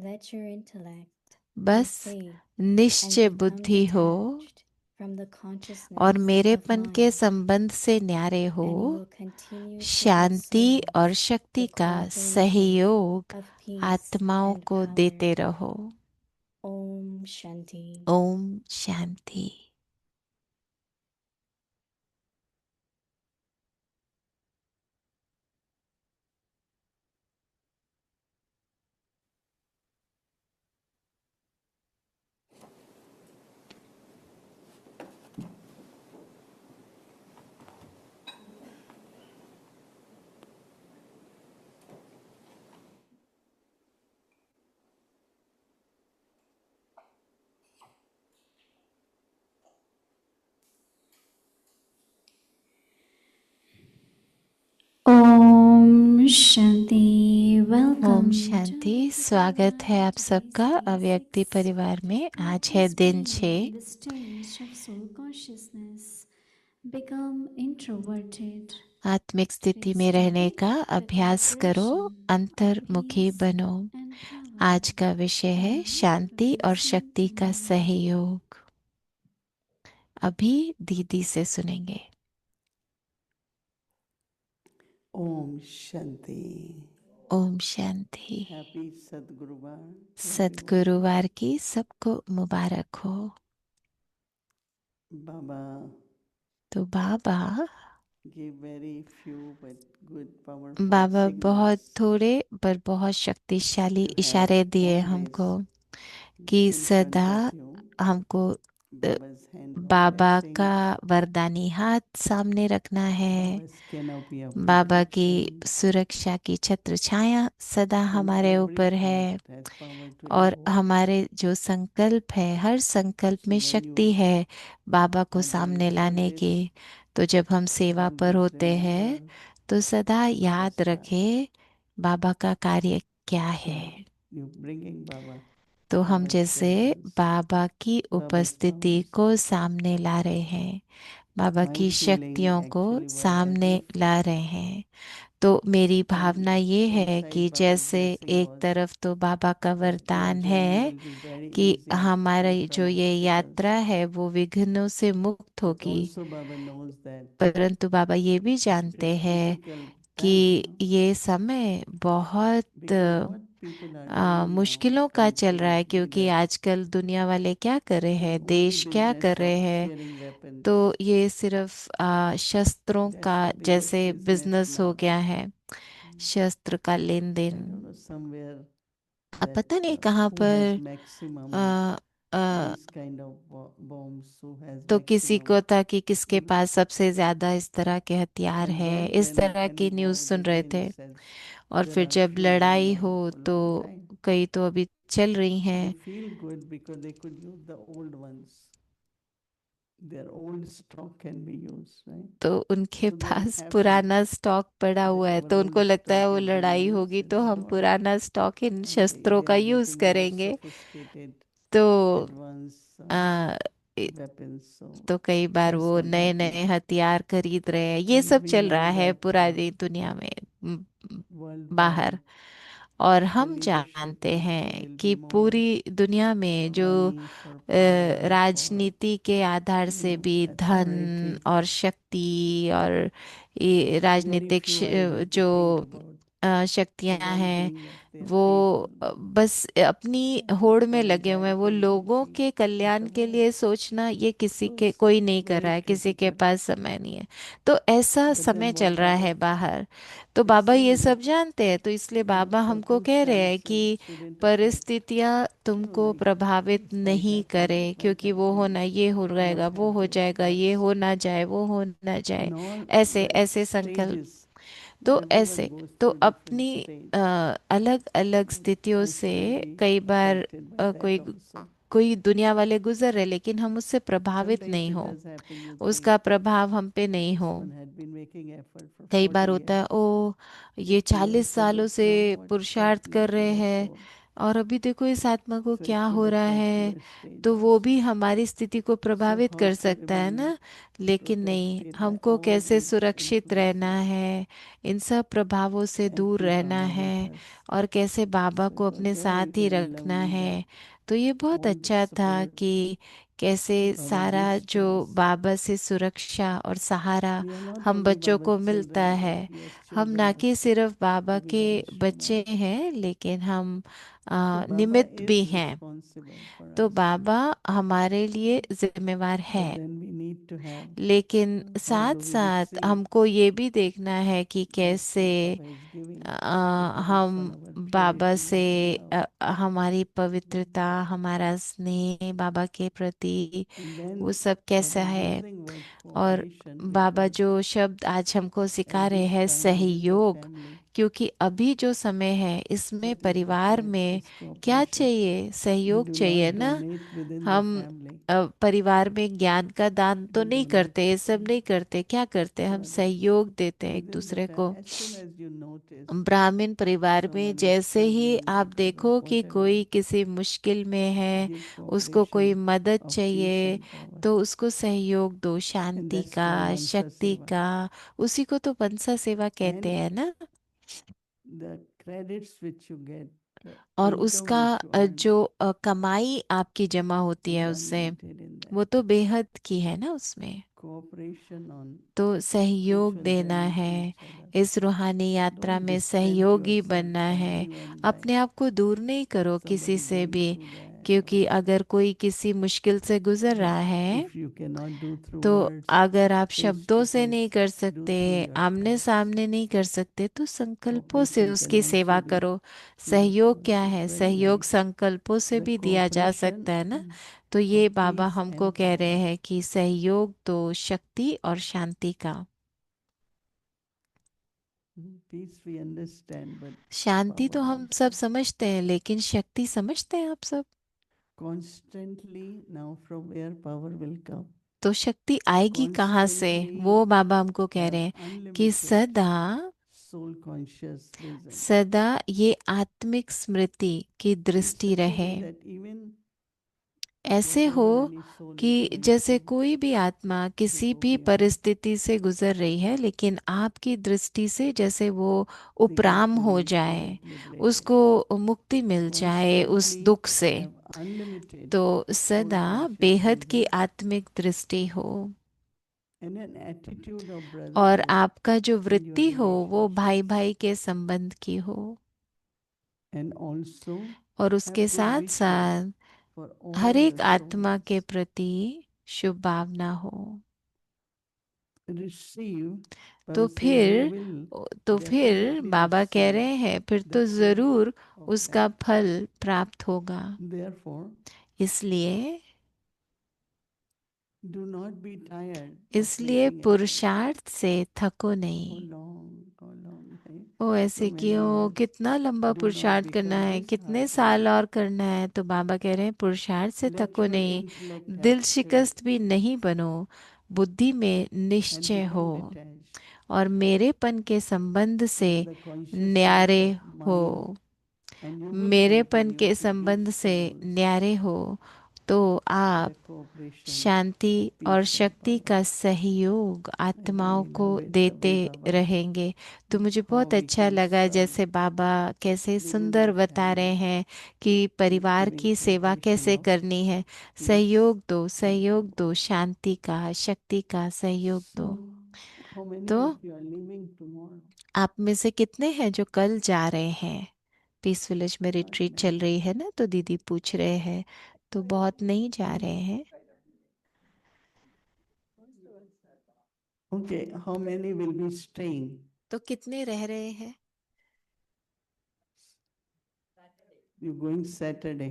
Let your intellect be बस safe निश्चय and become बुद्धि हो detached from the consciousness और of मेरेपन के mind, संबंध से न्यारे हो। and you will continue to give शांति और souls शक्ति the का cooperation सहयोग of peace आत्माओं and को power. देते रहो। Om Shanti. Om Shanti. Om Shanti. Welcome. Om Shanti. स्वागत है आप सबका अव्यक्ति परिवार में। आज है दिन 6। आत्मिक स्थिति में रहने का अभ्यास करो, अंतर्मुखी बनो। आज का विषय है शांति और शक्ति का सहयोग। अभी दीदी से सुनेंगे। ओम शांति। ओम शांति। हैप्पी सद्गुरुवार। सद्गुरुवार की सबको मुबारक हो। बाबा तो बाबा give very few but good powerful बाबा बहुत signals थोड़े पर बहुत शक्तिशाली to have इशारे दिए always हमको कि in front सदा of you हमको Baba's hand of Baba blessing, का वरदानी हाथ सामने रखना है। Baba's canopy of बाबा की protection, सुरक्षा की छत्र छाया सदा and हमारे every ऊपर है। thought has power to और invoke. हमारे जो संकल्प है, हर संकल्प So में when you शक्ति है बाबा को are doing सामने लाने की। service, तो जब हम सेवा पर always होते हैं remember तो सदा याद Baba's heart. रखे बाबा का कार्य क्या So है। you bringing Baba, तो हम Baba's जैसे presence, बाबा की Baba's उपस्थिति powers. को सामने ला रहे हैं, बाबा My की feeling शक्तियों को actually was as सामने if ला रहे हैं। तो मेरी on भावना ये one है side कि Baba's जैसे blessing एक was तरफ तो बाबा का that your वरदान journey है will be very कि easy हमारा free जो from ये obstacles. यात्रा है वो विघ्नों से मुक्त But होगी। also Baba knows that परंतु बाबा ये भी it जानते is हैं difficult कि time, ये समय बहुत because what people are doing now, मुश्किलों का चल रहा country है, क्योंकि leaders, आजकल दुनिया वाले क्या कर रहे is हैं, only देश क्या business कर रहे of हैं। sharing weapons. तो ये सिर्फ शस्त्रों का That's the biggest जैसे business बिजनेस हो now. गया है, शस्त्र का लेन I देन। don't know, somewhere अब that पता नहीं कहाँ who has पर maximum a, a, this kind of bombs, who has तो किसी maximum, को था कि किसके you know. पास सबसे ज्यादा इस तरह के हथियार And है, what इस when तरह any की न्यूज़ war सुन रहे थे। begins, as और there फिर are जब few going लड़ाई on हो for तो long time, कई तो अभी चल रही they हैं, feel good because they could use the old ones. Their old stock can be used, right? तो उनके So they are pass happy पुराना स्टॉक पड़ा that हुआ है, our तो old उनको लगता है stock वो is being लड़ाई used होगी in तो the हम war, पुराना स्टॉक इन and शस्त्रों they का are यूज getting more करेंगे। sophisticated, तो advanced आ, इ- weapons. So तो कई बार that's वो what नए नए happening. हथियार खरीद रहे हैं, ये And सब we चल know रहा है that पुरानी दुनिया में, worldwide, बाहर। और the हम leadership जानते also हैं will be कि more पूरी दुनिया में for जो money, for power, for, राजनीति के आधार से भी धन authority. और शक्ति और ये Very राजनीतिक few eyes have to जो think about the शक्तियां हैं well-being of their वो people. बस अपनी होड़ That's में very लगे हुए हैं। bad वो लोगों tendency के at कल्याण the के लिए most. सोचना ये किसी So के it's कोई नहीं कर very रहा है, किसी के critical. पास समय नहीं है। तो ऐसा But समय then what चल रहा Baba है बाहर। तो is बाबा ये saying, सब जानते हैं, तो इसलिए बाबा हमको कह रहे हैं कि circumstances shouldn't affect, परिस्थितियां तुमको like प्रभावित what is नहीं happening, करे, like क्योंकि I'm वो saying, होना, ये हो not रहेगा, वो have हो this, जाएगा, but ये हो ना जाए, वो हो ना जाए, in all ऐसे the ऐसे संकल्प। stages, तो everyone ऐसे goes तो through different अपनी stage. अलग अलग But स्थितियों I से shouldn't be कई बार affected by that कोई also. कोई दुनिया वाले गुजर रहे, लेकिन हम उससे प्रभावित Sometimes नहीं it हो, does happen, you think उसका प्रभाव हम पे नहीं this हो। one had been making effort for कई 40 बार होता है, years, ओ ये 50 40 years, so सालों just से now what's पुरुषार्थ happening कर to रहे that हैं soul? और अभी देखो इस आत्मा को So क्या it could हो रहा affect है। your stage तो वो also. भी हमारी स्थिति को So प्रभावित how कर to सकता है remain ना, लेकिन नहीं, protected by हमको all कैसे these सुरक्षित रहना influences है, इन सब प्रभावों से and दूर keep रहना Baba with है, us? और कैसे बाबा So को it was अपने very, साथ ही very रखना lovely that है। तो ये बहुत all the अच्छा था support कि कैसे Baba सारा gives to जो us. बाबा से सुरक्षा और सहारा We are not हम only बच्चों Baba's को मिलता children, but है। we are हम children ना of कि सिर्फ बाबा के बच्चे Vidaneshwar. हैं, लेकिन हम So Baba निमित्त भी is हैं। responsible for तो us. बाबा हमारे लिए जिम्मेवार है, But then we need to have, लेकिन how साथ do we साथ receive हमको ये भी देखना है कि that कैसे what Baba is giving? Because it's on हम our बाबा purity से and love. हमारी पवित्रता, हमारा स्नेह बाबा के प्रति, And then वो सब कैसा Baba is है। using word और cooperation बाबा because जो शब्द आज हमको सिखा at रहे this हैं, time within the सहयोग, family, क्योंकि अभी जो समय है इसमें what is परिवार required में is क्या cooperation. चाहिए, We सहयोग do चाहिए not ना। donate within the हम family. परिवार में ज्ञान का दान तो We नहीं donate करते, ये सब नहीं करते, क्या करते हैं, to हम others. सहयोग देते हैं एक Within the दूसरे को। family, as soon as you notice ब्राह्मण परिवार में someone is जैसे ही struggling आप because of देखो कि whatever, कोई किसी मुश्किल में है, give उसको कोई cooperation मदद of peace चाहिए, and power. तो उसको सहयोग दो, And शांति that's का, called Mansa शक्ति Seva. का। उसी को तो पंसा सेवा कहते And हैं ना। the credits which you get, the और income उसका which you earn, जो कमाई आपकी जमा होती is है उससे, unlimited in that. वो तो बेहद की है ना उसमें। Cooperation on तो सहयोग spiritual देना journey to है, each other. इस रूहानी यात्रा Don't में distance सहयोगी yourself बनना from है। anyone by अपने आप को दूर नहीं करो किसी somebody से going भी, through that. क्योंकि अगर कोई किसी मुश्किल से गुजर रहा है If you cannot do through तो words, अगर आप face शब्दों to से नहीं face, कर do सकते, through your आमने thoughts. सामने नहीं कर सकते, तो संकल्पों से Cooperation can उसकी also सेवा be करो। through the सहयोग क्या thoughts. है? It's very सहयोग nice. संकल्पों से The भी दिया जा cooperation सकता है ना। तो ये of बाबा peace हमको and कह रहे power. हैं कि सहयोग तो शक्ति और शांति का। Peace we understand, but शांति तो power हम सब also. समझते हैं, लेकिन शक्ति समझते हैं आप सब? Constantly now from where power will come. तो शक्ति आएगी कहाँ से? Constantly वो बाबा हमको कह have रहे हैं कि unlimited सदा soul conscious presence. सदा ये आत्मिक स्मृति की In दृष्टि such a रहे। way that even ऐसे हो whatever any soul is कि going जैसे through, कोई भी आत्मा किसी go भी beyond. परिस्थिति से गुजर रही है, लेकिन आपकी दृष्टि से जैसे वो They get उपराम हो freed, they जाए, get liberated. उसको मुक्ति मिल जाए उस Constantly दुख से, have unlimited तो soul सदा conscious बेहद की presence. आत्मिक दृष्टि हो, And an attitude of और brotherhood आपका जो in your वृत्ति हो वो भाई relationships. भाई के संबंध की हो, And also और have उसके good साथ wishes साथ for हर all the एक आत्मा के souls. प्रति शुभ भावना हो। Receive, तो Baba says you फिर will तो फिर definitely बाबा कह receive रहे हैं फिर the तो fruit जरूर of उसका that. फल प्राप्त होगा। Therefore, इसलिए do not be tired of इसलिए making effort. पुरुषार्थ से थको How नहीं। long, है? ओ So ऐसे many क्यों, years. कितना लंबा Do not पुरुषार्थ करना become है, कितने साल disheartened. और करना है? तो बाबा कह रहे हैं पुरुषार्थ से Let थको your नहीं, intellect have दिल faith शिकस्त भी नहीं बनो, बुद्धि में and निश्चय हो, become detached और मेरेपन के संबंध से from the consciousness न्यारे of हो। mind, and you will मेरेपन continue के to give संबंध से souls न्यारे हो, तो आप the cooperation शांति of और peace and शक्ति power. का सहयोग I आत्माओं really को love it, देते Kabir Baba. रहेंगे। तो मुझे How बहुत we अच्छा can लगा serve जैसे बाबा कैसे within सुंदर the बता रहे family हैं कि is परिवार giving की सेवा cooperation कैसे of करनी है। peace सहयोग दो, and सहयोग दो, power. शांति का, शक्ति का सहयोग दो। So, how many तो of you are leaving tomorrow? आप में से कितने हैं जो कल जा रहे हैं? पीस विलेज में Not रिट्रीट many. चल रही है ना, तो दीदी पूछ रहे हैं, तो बहुत नहीं जा रहे हैं। Okay, how many will be staying? तो कितने रह रहे हैं? You going Saturday?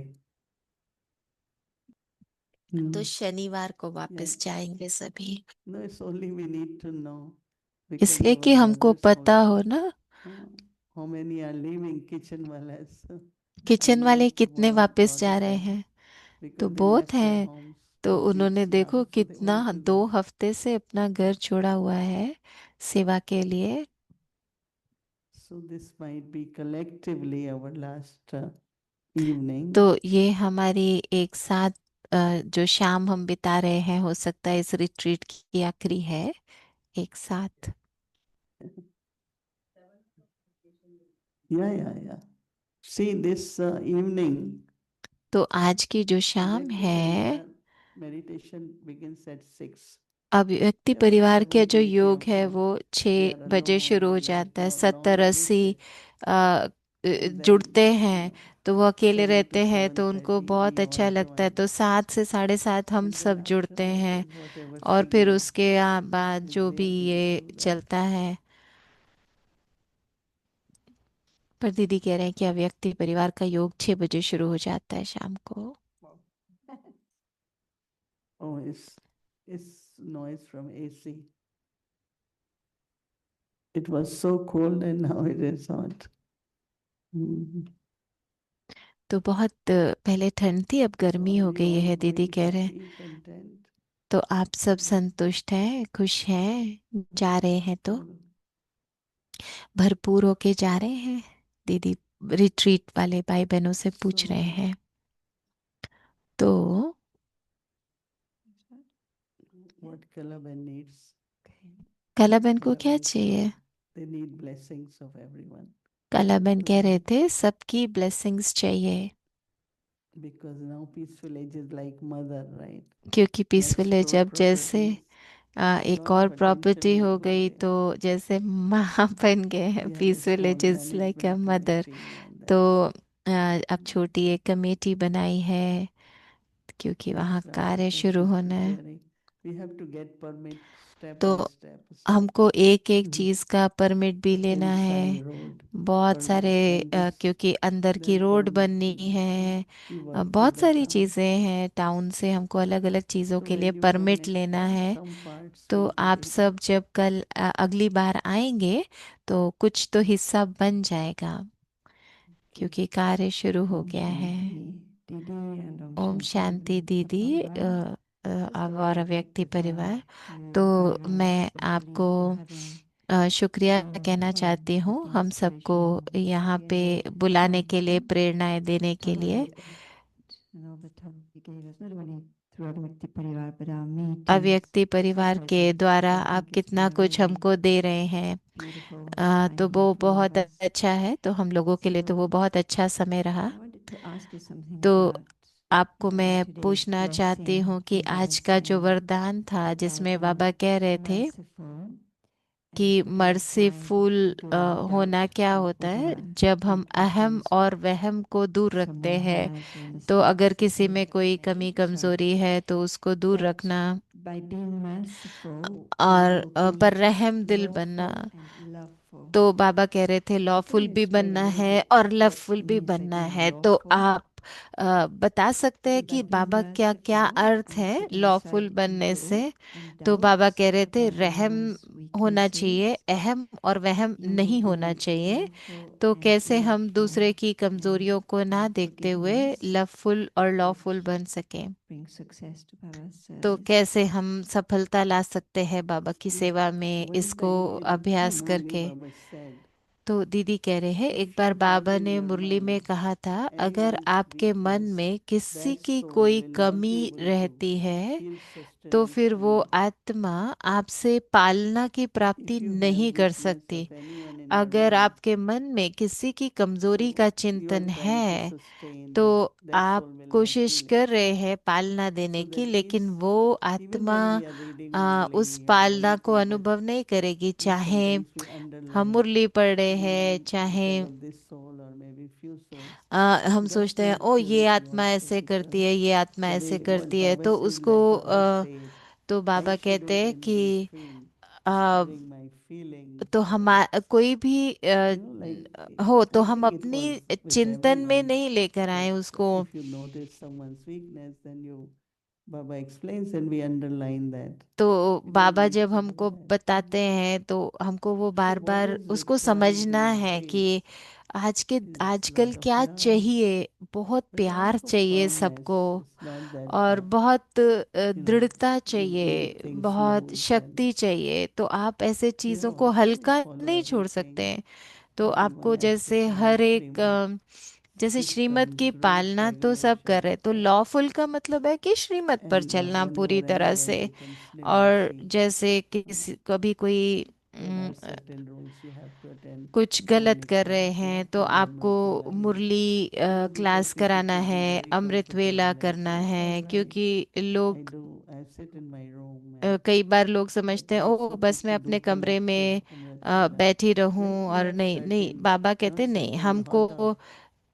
तो शनिवार को वापस Yeah. जाएंगे सभी। No, it's only we need to know because इसलिए our कि हमको brothers पता also. हो ना How many are leaving kitchen walas? Kitchen वाले कितने What वापस God जा is रहे that? हैं। तो Because they बहुत left their हैं। homes तो to give उन्होंने seva, देखो so they कितना want to 2 go. हफ्ते से अपना घर छोड़ा हुआ है सेवा के लिए। So this might be collectively our last evening. तो ये हमारी एक साथ जो शाम हम बिता रहे हैं, हो सकता है इस रिट्रीट की आखिरी है एक साथ। Yeah. See, this evening, तो आज की जो शाम Vyakti है, Parivar meditation begins at 6. अभिव्यक्ति Yeah, परिवार whatever के जो ability योग of है them. वो They 6 are बजे alone, शुरू हो they have जाता है। long 70-80 wishes. And then, जुड़ते हैं, तो वो अकेले 7 to रहते हैं, तो उनको 7:30 बहुत we अच्छा all लगता है। join. तो 7 से 7:30 हम And then सब after जुड़ते that, हैं, then whatever और फिर schedule उसके बाद is जो there, भी we will ये do that. चलता है। पर दीदी कह रहे हैं कि अव्यक्ति परिवार का योग 6 बजे शुरू हो जाता है शाम को। Oh, it's noise from AC. It was so cold and now it is hot. तो बहुत पहले ठंड थी, अब So गर्मी are हो you गई all है, दीदी going कह रहे हैं। happy, content? तो आप सब संतुष्ट हैं, खुश हैं, जा रहे हैं तो भरपूर होके जा रहे हैं? दीदी रिट्रीट वाले भाई बहनों से पूछ रहे So, हैं। तो what Kalaban needs? कला बहन को क्या Kalaban चाहिए? said they need blessings of everyone. कला बहन कह रहे So, थे सबकी ब्लेसिंग्स चाहिए, because now Peaceful Age is like mother, right? क्योंकि पीसफुल Next है door जब जैसे properties, एक lot और of attention प्रॉपर्टी will हो go गई, there. तो जैसे माँ बन गए हैं। We have a peaceful small age is like a management mother. committee and तो then अब छोटी एक कमेटी बनाई है क्योंकि वहाँ Yes, कार्य as शुरू she's होना है। preparing, we have to get permit step तो by step. हमको एक एक Mhm. चीज़ का परमिट भी लेना है। Inside road बहुत सारे permit, then this, क्योंकि अंदर की then रोड बननी permission. है। We work with बहुत the सारी town. चीज़ें हैं, टाउन से हमको अलग अलग चीज़ों So के लिए when you come permit next लेना time, है। some parts तो will be आप ready. सब जब कल अगली बार आएंगे तो कुछ तो हिस्सा बन जाएगा Okay. क्योंकि कार्य शुरू हो Om गया है। Shanti Didi and Om Om Shanti Shanti Vyakti दीदी Parivar. और व्यक्ति परिवार। तो मैं आपको शुक्रिया कहना चाहती हूँ हम सबको यहाँ पे बुलाने के लिए, प्रेरणाएं देने के लिए। अव्यक्ति परिवार के द्वारा आप कितना कुछ हमको दे रहे हैं, तो वो बहुत अच्छा है। तो हम लोगों के लिए तो वो बहुत अच्छा समय रहा। तो आपको मैं पूछना चाहती हूँ कि आज का जो वरदान था जिसमें बाबा कह रहे थे कि मर्सीफुल होना क्या होता है, जब हम अहम और वहम को दूर रखते हैं। तो अगर किसी में कोई कमी कमजोरी है तो उसको दूर रखना, और पर रहम दिल बनना। तो बाबा कह रहे थे लॉफुल भी बनना है और लवफुल भी बनना है। तो आप बता सकते हैं कि बाबा क्या क्या अर्थ है लॉफुल बनने से। तो बाबा कह रहे थे रहम होना चाहिए, अहम और वहम नहीं होना चाहिए। तो कैसे हम दूसरे की कमजोरियों को ना देखते हुए लवफुल और लॉफुल बन सकें। तो कैसे हम सफलता ला सकते हैं बाबा की सेवा में What is the इसको incredible अभ्यास Murli करके। Baba said? तो दीदी कह रहे हैं एक बार If you बाबा have ने in your मुरली में mind कहा था, अगर anyone's आपके मन weakness, में किसी that की soul कोई will not be कमी able to रहती है feel तो sustenance फिर from वो you. आत्मा आपसे पालना की प्राप्ति If you नहीं have कर weakness सकती। of anyone in your अगर mind, आपके मन में किसी की कमजोरी so का you are चिंतन trying to है sustain तो that, that आप soul will not कोशिश feel it. कर रहे हैं पालना देने So की, that लेकिन means वो even आत्मा when we are reading उस Murli or पालना को anything, but अनुभव नहीं करेगी। चाहे sometimes we हम underline मुरली पढ़ रहे हैं, maybe चाहे because of this soul or maybe few souls. हम That's सोचते हैं not ओ ये purity आत्मा also, ऐसे करती because है, ये आत्मा the ऐसे way what करती है। Baba तो says, उसको that Baba said, तो I बाबा कहते हैं shouldn't be कि free a, having my feelings तो or हम कोई भी like हो तो I हम think it अपनी was with चिंतन में everyone नहीं लेकर that आए उसको। if you notice someone's weakness, then you Baba explains and we underline that. तो We don't बाबा need जब to do हमको that. बताते हैं तो हमको वो So bar what bar is उसको required समझना these है days कि is आजकल lot of क्या love, चाहिए। बहुत but प्यार also चाहिए firmness. सबको, It's not that और बहुत दृढ़ता you make चाहिए, things बहुत loose and शक्ति चाहिए। तो आप ऐसे चीज़ों को don't हल्का follow नहीं छोड़ सकते everything, हैं। तो everyone आपको जैसे exercise हर एक Srimad. जैसे This श्रीमत comes की great पालना तो सब कर regulation, रहे, तो लॉफुल का मतलब है कि श्रीमत पर and चलना पूरी whenever तरह anyone से। becomes और Srinivasi, जैसे किसी कभी कोई there are certain rules you have to attend. कुछ Home गलत कर रहे Ekadasi, you हैं have तो to do आपको Amrit Tilani. Murli Because class people कराना could be है, very Amrit Vela comfortable and करना say, all है। right, क्योंकि I लोग do, I sit in my room and कई बार लोग but समझते हैं not ओ so बस मैं to अपने do कमरे collective में Amrit Vela. बैठी रहूं। Then we और have नहीं नहीं, certain, बाबा कहते not नहीं, certain, lot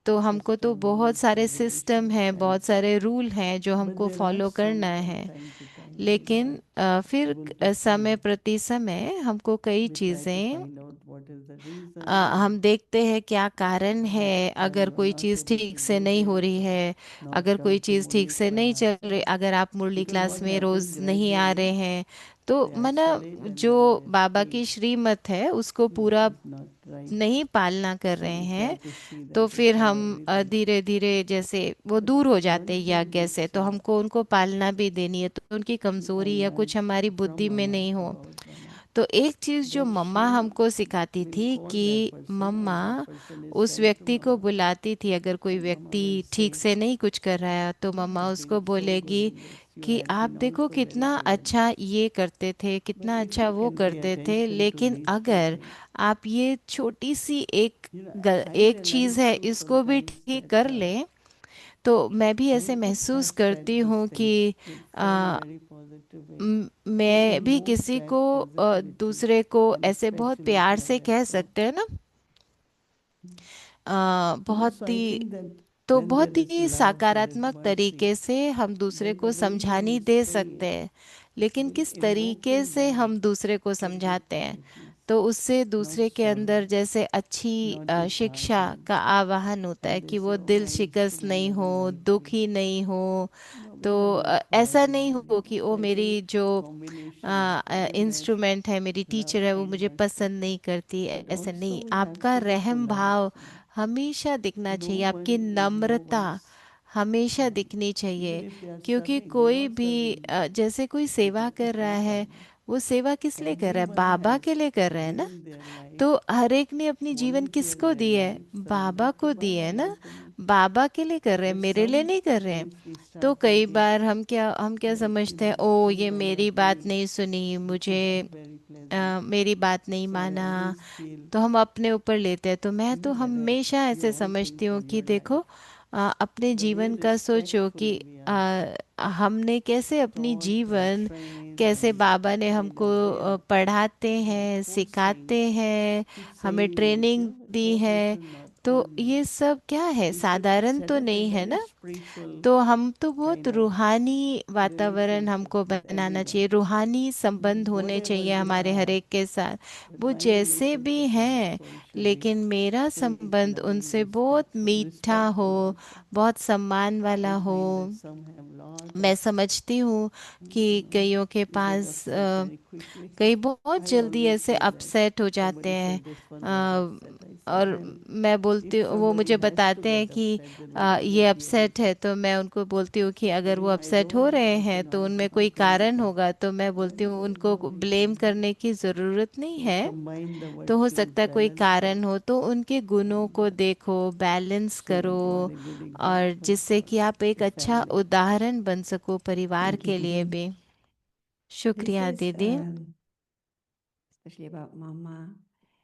of हमको तो बहुत rules सारे सिस्टम regulations, हैं, and बहुत सारे रूल हैं जो but हमको there are फॉलो some करना from है। time to time we are लेकिन not फिर able to समय follow. प्रति समय हमको कई We try to चीज़ें find out what is the reason and हम देखते हैं क्या कारण है। why अगर you are कोई not चीज़ able to ठीक से do नहीं हो this रही or है, not अगर कोई come to चीज़ ठीक Murli से नहीं चल class. रही, अगर आप मुरली Because क्लास what में happens रोज़ नहीं आ gradually, रहे हैं, तो they मना isolate and जो then they बाबा feel की श्रीमत है उसको this पूरा is not right. नहीं पालना कर So रहे we try हैं। to see तो that फिर it's our हम within. धीरे धीरे जैसे वो But दूर हो one जाते हैं thing यज्ञ से, which तो हमको उनको पालना भी देनी है। तो उनकी I कमजोरी या learned कुछ हमारी from बुद्धि में Mama, नहीं हो। about Mama, तो एक चीज जो that मम्मा she हमको सिखाती will थी call that कि person or mamma that person is उस sent to व्यक्ति को Mama, बुलाती थी, अगर कोई and Mama व्यक्ति will ठीक say, से नहीं कुछ कर रहा है तो you मम्मा have उसको been so good बोलेगी in this, you कि have आप been देखो also very कितना good in अच्छा this. ये करते थे, But कितना if अच्छा you वो can pay करते थे। attention to लेकिन these two अगर things, आप ये छोटी सी I एक चीज realize है too इसको भी sometimes ठीक कर that लें, तो मैं भी I ऐसे just महसूस have करती said these हूँ things कि in very, uh, very positive way. So मैं भी invoke किसी that को positivity, दूसरे को and ऐसे बहुत especially प्यार for से that कह soul. सकते हैं ना बहुत So I he think that तो when बहुत there is he love, there is सकारात्मक mercy, तरीके से हम दूसरे then को the way you समझानी will दे say सकते हैं, लेकिन will किस invoke तरीके in से them हम दूसरे को the good समझाते हैं, qualities, तो उससे not दूसरे के sorrow, अंदर जैसे अच्छी not शिक्षा disheartened. का आवाहन होता है And they कि say, वो oh, दिल I used to शिकस्त नहीं never हो, like you. दुखी नहीं हो। No, we are तो not ऐसा forever, नहीं हो कि So ओ I मेरी think जो combination of goodness, इंस्ट्रूमेंट है, मेरी love टीचर है, वो and मुझे mercy. पसंद नहीं करती, But ऐसे also नहीं। we have आपका to be रहम polite. भाव हमेशा दिखना No चाहिए, आपकी one is no Namrata one's, हमेशा दिखनी even चाहिए। if they are क्योंकि serving, they're कोई not भी serving जैसे कोई with सेवा कर रहा equal है, karma. वो सेवा किस लिए कर रहा है? Everyone बाबा has के लिए कर रहा है ना। given their life, तो हर एक ने अपनी जीवन volunteer किसको their दी है? life, बाबा surrendered to को दी Baba है ना। ultimately. बाबा के लिए कर रहे हैं, But मेरे लिए some, नहीं कर रहे हैं। if we तो start कई thinking, बार हम क्या like समझते हैं, this ओ ये Guru मेरी Baba बात came, नहीं सुनी, which is मुझे not very pleasant. मेरी बात नहीं So I माना, always feel, तो हम अपने ऊपर लेते हैं। तो मैं तो even when हमेशा you ऐसे all think समझती हूँ for कि your life, देखो अपने the way जीवन का सोचो कि respectfully we are हमने कैसे अपनी taught or जीवन, trained कैसे and बाबा ने हमको either they are पढ़ाते like हैं, forcing, सिखाते हैं, keep हमें saying like, training the oh, you है। should not तो hurt them. ये सब क्या है? We should साधारण set तो up a नहीं है very ना। spiritual तो हम तो बहुत kind of रूहानी वातावरण relationship हमको with बनाना everyone. चाहिए, रूहानी संबंध होने Whatever चाहिए they हमारे हर are, एक के साथ, but वो my जैसे भी relationship with the हैं। soul should be लेकिन मेरा filled with संबंध loving, उनसे बहुत मीठा हो, respectful also. बहुत सम्मान वाला I हो। find that some have lot मैं of, समझती हूँ कि you know, कईयों के they get pass upset very quickly. कई बहुत I जल्दी always ऐसे say that अपसेट हो जाते somebody हैं। said this one got upset. A, I said, और then मैं बोलती if हूँ, वो somebody मुझे has to बताते हैं get कि upset, then what is ये their real अपसेट है। reason? तो मैं उनको बोलती हूँ कि But अगर वो if I अपसेट हो don't, रहे like, हैं तो I उनमें कोई can't blame कारण them. होगा। तो मैं बोलती Then हूँ there is उनको no ब्लेम reason. करने की ज़रूरत नहीं So है। combine the तो हो virtues, सकता है कोई balance कारण them, हो, तो उनके गुणों and को देखो, बैलेंस so that करो, you are a good और example जिससे for कि आप एक the अच्छा family. उदाहरण बन सको परिवार Thank you, के लिए Didi. भी। This शुक्रिया is दीदी। especially about Mama,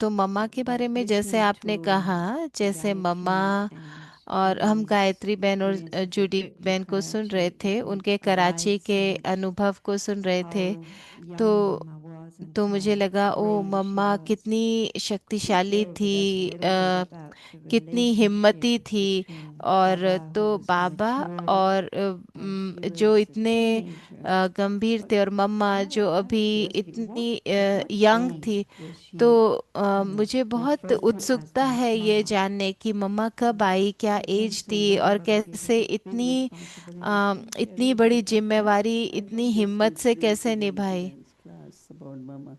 तो मम्मा के बारे that में जैसे listening आपने to कहा, जैसे मम्मा, Gayatri and और हम Judy's गायत्री बहन और experience of the Judy trip to बहन को सुन रहे Karachi, थे, it उनके कराची arrived के so much अनुभव को सुन रहे थे। how young तो Mama was and मुझे how लगा, ओ brave she मम्मा was. कितनी Could you शक्तिशाली share with us a थी, little bit about the कितनी relationship हिम्मती थी। between और Baba, who तो was the बाबा mature, और and she जो was a इतने teenager? गंभीर What थे, और मम्मा जो out of अभी curiosity, इतनी what यंग थी। age was तो she kind of मुझे my बहुत first one as उत्सुकता the है ये mama? जानने की मम्मा कब आई, क्या She came एज so थी, young, और but was given कैसे this big इतनी responsibility. Can you share a इतनी little bit बड़ी about that? जिम्मेवारी I इतनी was just हिम्मत से listening to कैसे Jayanti निभाई। Ben's class about Mama.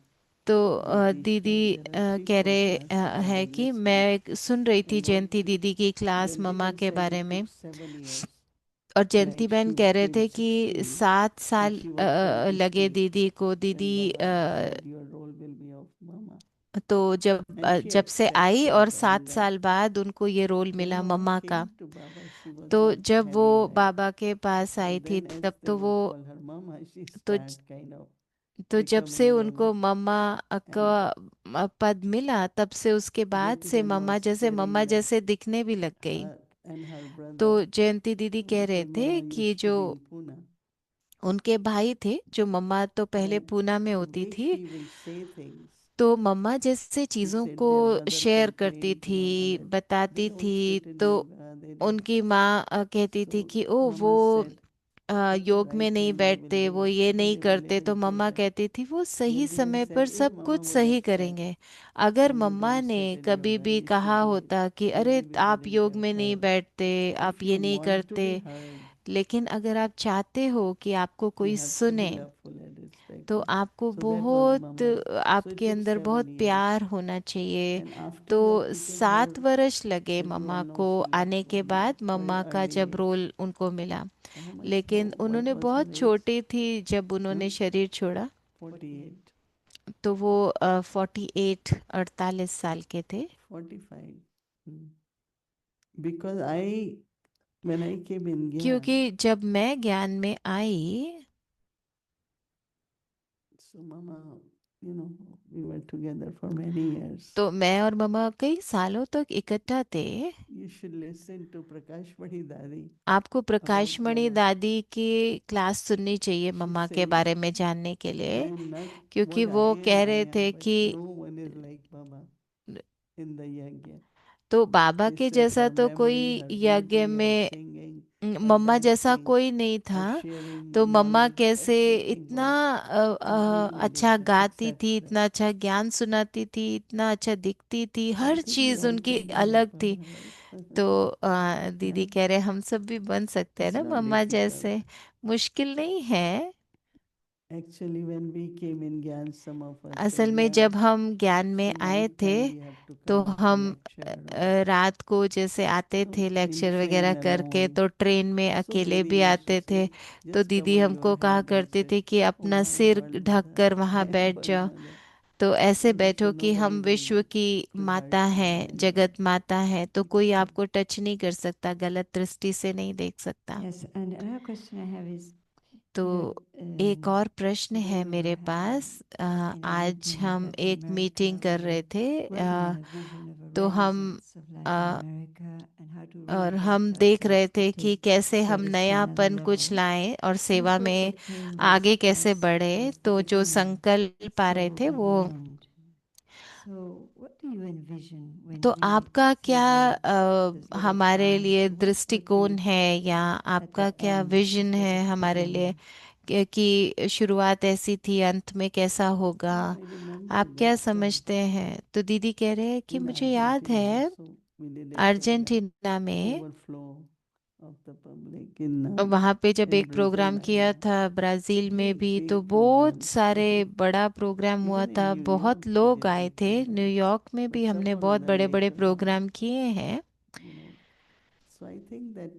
तो Jagdish दीदी said there are three, कह four रहे classes I है was कि listening. सुन रही थी And जयंती दीदी की क्लास Jayanti मम्मा Ben के said बारे it में। took 7 years. और जयंती Like बहन कह रहे she थे was कि 16 सात and साल she was लगे 23 दीदी को। when दीदी Baba said your role will be of Mama. तो जब And she जब से आई, और accepted and 7 साल बाद उनको ये रोल when मिला Mama मम्मा का। came to Baba, she was तो not जब वो having that. बाबा के पास आई But थी, then as तब they तो would वो call her Mama, she तो start kind of तो जब से becoming उनको Mama. मम्मा And का पद मिला, तब से उसके बाद Jayanti से Ben was sharing mamma that जैसे दिखने भी लग गई। her and her तो brother, जयंती दीदी कह रहे because थे Mama कि used to जो be in Pune, उनके भाई थे, जो मम्मा तो पहले and पूना में the होती way थी। she will say things, तो मम्मा जैसे she चीज़ों said को their brother शेयर करती complained to Mama थी, that they बताती don't थी, sit in तो yoga, they don't. उनकी माँ कहती थी So कि ओ वो Mama said, योग में right नहीं time I will बैठते, वो do ये नहीं करते। तो availability of मम्मा that. कहती थी वो सही Jayanti Ben समय पर said, if सब कुछ Mama would सही have said, करेंगे। अगर you मम्मा don't ने sit in कभी yoga, भी you कहा should do it, होता कि maybe अरे we आप wouldn't योग have में नहीं heard. बैठते, If आप you ये नहीं want to करते, be heard, लेकिन अगर आप चाहते हो कि आपको you कोई have to be सुने, loveful and तो respectful. आपको So that was बहुत Mama. So it आपके took अंदर बहुत 7 years. प्यार होना चाहिए। And after तो that, because 7 वर्ष लगे as you all mamma know, को she left आने के from बाद, very मम्मा का early जब age. रोल उनको मिला। How much? लेकिन What उन्होंने was her बहुत age? छोटी थी जब Huh? उन्होंने शरीर छोड़ा। 48, तो वो 48 48 साल के थे। 45. Hmm. Because when I came in Gyan, क्योंकि जब मैं ज्ञान में आई, so Mama, we were together for many years. तो मैं और मम्मा कई सालों तक इकट्ठा थे। You should listen to Prakash Padi Dadi आपको about प्रकाशमणि Mama. दादी की क्लास सुननी चाहिए She मम्मा के says, बारे में जानने के I लिए। am not क्योंकि what वो I कह am, रहे थे but कि no one is like Mama in the Yagya. तो बाबा She के said जैसा her तो कोई memory, her यज्ञ beauty, her में singing, her मम्मा जैसा dancing, कोई नहीं her था। sharing तो मम्मा knowledge, कैसे everything इतना was completely अच्छा different गाती except थी, that. इतना अच्छा ज्ञान सुनाती थी, इतना अच्छा दिखती थी, So I her think we चीज all उनकी can be like अलग थी। Mama, right? तो दीदी Yeah, कह रहे हम सब भी बन सकते हैं it's ना not मम्मा difficult. जैसे, मुश्किल नहीं है। Actually, when we came in Gyan, some of us said, असल में yeah, जब हम ज्ञान में see, आए night थे time we have to तो come for हम lecture and रात को जैसे आते थे in लेक्चर वगैरह train करके, alone. तो ट्रेन में So अकेले Didi भी used to आते थे। say, तो just दीदी cover your हमको कहा head and करते say, थे कि Oh अपना my सिर world ढक mother, कर I वहां am बैठ world जाओ। mother. तो ऐसे So she बैठो said, कि nobody हम विश्व will की to माता hurt you हैं, anymore. जगत माता हैं, तो कोई आपको टच नहीं कर सकता, गलत दृष्टि से नहीं देख सकता। Yes, and another question I have is तो that एक और प्रश्न today है we मेरे were pass. having in a आज meeting हम Latin एक मीटिंग America, कर we रहे were थे, working on a vision of a तो हम renaissance of Latin a, America and how to और reinvent हम देख ourselves रहे to थे कि take कैसे हम service to another नयापन कुछ level. लाएं और And of सेवा course, में what came was आगे कैसे as बढ़े। was the तो जो beginning. संकल्प आ रहे So थे the वो, wound. So what do you envision when तो we आपका क्या celebrate the zero हमारे hour? लिए So what would दृष्टिकोण be है, या at आपका the क्या end विजन instead है of हमारे लिए, beginning? कि शुरुआत ऐसी थी, अंत में कैसा होगा, Yeah, I remember आप क्या that समझते हैं? तो दीदी कह रहे हैं कि in मुझे याद Argentina है also we did a program, Argentina में overflow of the public in वहां पे जब एक Brazil प्रोग्राम as किया well. था ब्राजील में Big, भी, तो big बहुत program. सारे बड़ा प्रोग्राम हुआ Even in था, New बहुत York we लोग did आए big थे। program. न्यूयॉर्क में But भी हमने some or बहुत other बड़े बड़े later on, प्रोग्राम किए हैं। you know. So I think that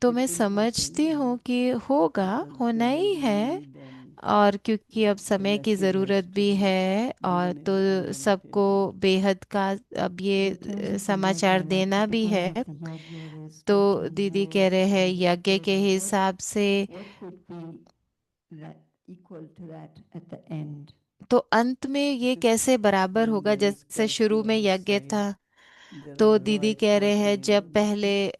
तो मैं it will समझती happen हूँ कि होगा, because होना there ही is है। need and और क्योंकि अब समय की collective has ज़रूरत to भी be है, और given तो सबको unlimited. बेहद का अब In terms ये of the समाचार yajna, like देना भी typical है। of the yajna, there's तो 15 दीदी कह rows रहे हैं and यज्ञ के so हिसाब से, what could be that equal to that at the end? तो अंत में ये कैसे बराबर When होगा? there is जैसे शुरू curfew में यज्ञ outside, था, there तो are दीदी riots कह रहे हैं happening, जब पहले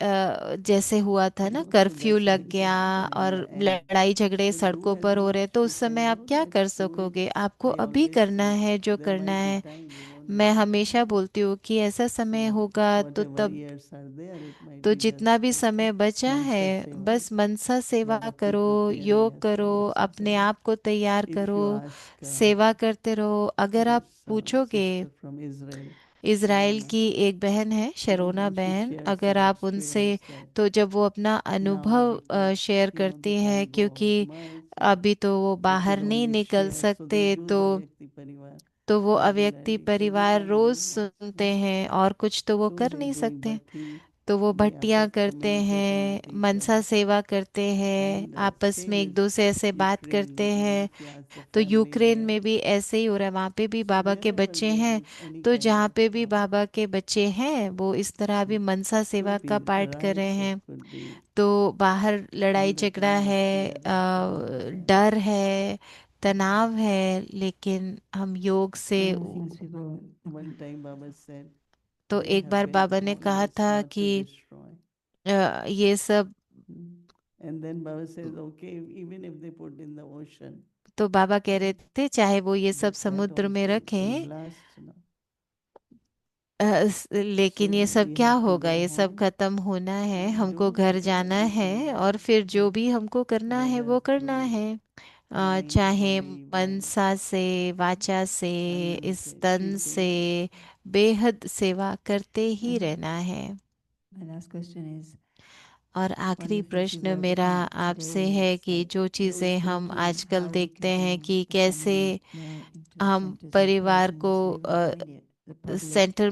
जैसे हुआ था ना, so कर्फ्यू that's लग like गया that. And in और the end, लड़ाई झगड़े so do सड़कों as पर हो रहे, much तो you उस can समय आप do. क्या कर Let's do it. सकोगे? आपको I अभी always करना say है जो there करना might be है। time we won't मैं have time. हमेशा बोलती हूँ कि ऐसा समय So होगा तो whatever तब, years are there, it might तो be जितना just भी like समय बचा Mansa है Seva. बस मनसा सेवा Yeah, keep करो, preparing योग as करो, Mansa अपने Seva. आप को तैयार If करो, you ask सेवा करते रहो। अगर आप this पूछोगे, sister from Israel, Israel Sharona, की एक बहन है one शरोना time she बहन, shared अगर some आप उनसे, experience that तो जब वो अपना now अनुभव because शेयर they करती हैं, can't go क्योंकि out much, so अभी तो वो they बाहर could नहीं only निकल share. So they सकते, use तो Avyakti Parivar वो अव्यक्ति regularly. So you परिवार can रोज use सुनते also. हैं, और कुछ तो वो So कर they नहीं doing सकते। bhakti, तो वो they भट्टियां करते communicate among हैं, each मनसा other, सेवा करते हैं, and आपस में same एक as दूसरे से बात करते Ukraine. हैं। If you ask the तो family यूक्रेन there, में भी ऐसे ही हो रहा है, वहाँ पे भी so बाबा के wherever बच्चे there हैं। is any तो kind जहाँ of पे भी बाबा के बच्चे हैं, वो इस तरह भी मनसा सेवा could be का पाठ कर रहे riots, it हैं। could be तो बाहर लड़ाई all the झगड़ा kind of है, fear that people have. डर है, तनाव है, लेकिन हम योग से One of the things people One time Baba said, तो we एक have बार been बाबा ने on कहा this था not to कि destroy. ये सब, And then Baba says, okay, even if they put in the ocean, तो बाबा कह रहे थे चाहे वो ये सब but that समुद्र में also will रखें, blast now. लेकिन ये So सब we क्या have to होगा, go ये सब home खत्म होना है, and do हमको घर whatever जाना we है, can और do, फिर जो भी हमको करना है whether वो करना through है। mind, चाहे body, mind, मनसा से, वाचा से, इस unlimited, तन keep से, doing it. बेहद सेवा करते ही And रहना है। my last question is और one of आखिरी the things we प्रश्न were मेरा looking आपसे today है is कि like जो चीज़ें those हम thinking आजकल how we देखते can हैं bring कि the कैसे family more into the हम center. So परिवार को presence, we were doing it, the public. Centre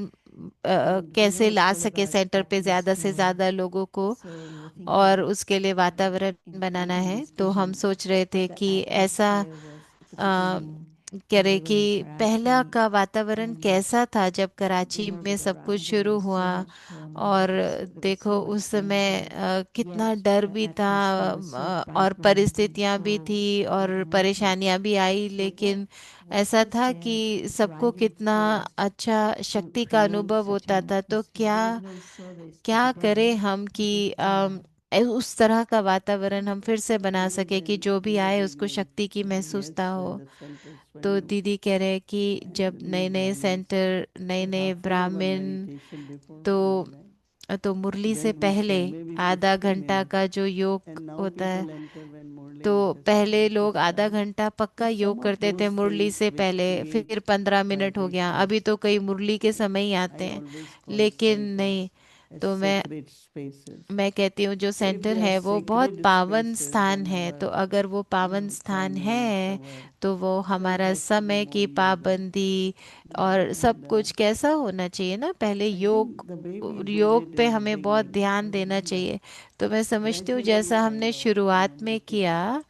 And we कैसे know it's ला all सके about सेंटर पे ज़्यादा से atmosphere. ज़्यादा लोगों को, So we were और thinking उसके लिए वातावरण in बनाना creating है। this तो हम vision, सोच रहे थे the कि ऐसा atmosphere was at the beginning when करे we were कि in पहला Karachi, का वातावरण and कैसा था जब we कराची में noticed सब कुछ around there शुरू was हुआ। so much और turmoil, there was देखो so much उस समय danger, कितना yet डर the भी था, atmosphere was so और vibrant and परिस्थितियां भी so थी, और enigmatic. परेशानियां भी आई, So लेकिन what ऐसा was था their कि सबको driving कितना force अच्छा to शक्ति का create अनुभव such an होता था। तो atmosphere? क्या There was no service to क्या the करें body, हम we कि did that. उस तरह का वातावरण हम फिर से बना Even सके कि when जो भी in the आए उसको beginning, शक्ति की महसूसता yes, हो। when the centers were तो new दीदी कह रहे हैं कि and जब the new नए नए Brahmins, सेंटर, नए the नए half an hour ब्राह्मण, meditation before तो going live. मुरली से Then we पहले said maybe आधा 15 घंटा minutes. का जो योग And now होता है, people enter when Murli तो पहले necessitates लोग आधा starts. घंटा पक्का So योग some of करते थे those मुरली things से which पहले, create फिर 15 मिनट हो गया। अभी vibrations, तो कई मुरली के समय ही आते I हैं, always call लेकिन नहीं। centers as तो sacred spaces. मैं कहती हूँ जो So if centre they are है वो बहुत sacred पावन spaces, स्थान then है। तो our अगर वो पावन स्थान timings, है our तो वो सब हमारा has to be समय more की yogic. पाबंदी और सब And कुछ कैसा होना चाहिए ना, पहले I think the way we do योग it पे in the हमें बहुत beginning, ध्यान देना चाहिए। तो मैं समझती हूँ gradually जैसा we हमने kind of शुरुआत में make it किया,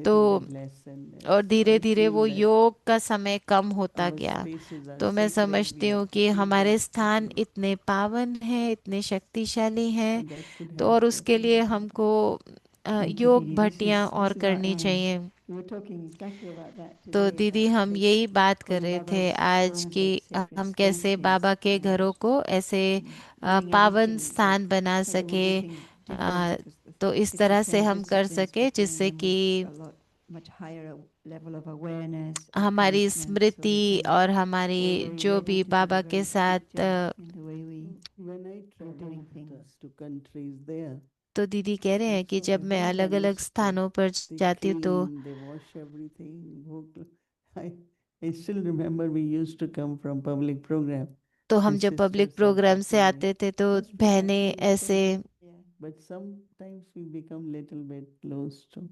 तो little bit less and less. और So धीरे I धीरे feel वो that योग का समय कम होता our गया। spaces are तो मैं sacred, समझती we हूँ are कि हमारे keeping, स्थान इतने पावन हैं, इतने शक्तिशाली हैं, and that should तो और help us. उसके लिए हमको Thank you, योग Didi. भट्टियाँ और This is करनी what चाहिए। we were talking exactly about that तो today. दीदी About हम यही बात कर putting रहे थे Baba's आज homes कि as sacred हम कैसे spaces बाबा के घरों and को ऐसे doing पावन everything स्थान बना so that we're सके। getting different because तो इस it's the तरह से same हम कर disciplines सके but doing जिससे them कि with a lot much higher level of awareness and हमारी commitment, so we Smriti can और all हमारी really जो learn भी to do a Baba very के साथ good job in the way we When I are doing travel things. to countries there, तो दीदी कह रहे हैं कि so जब मैं अलग everyone अलग is स्थानों पर they जाती हूँ तो clean, they wash everything. I, I still remember we used to come from public program. हम and जब पब्लिक sisters are प्रोग्राम से cooking and आते थे तो just we have to बहनें look ऐसे, and but sometimes we become little bit close to.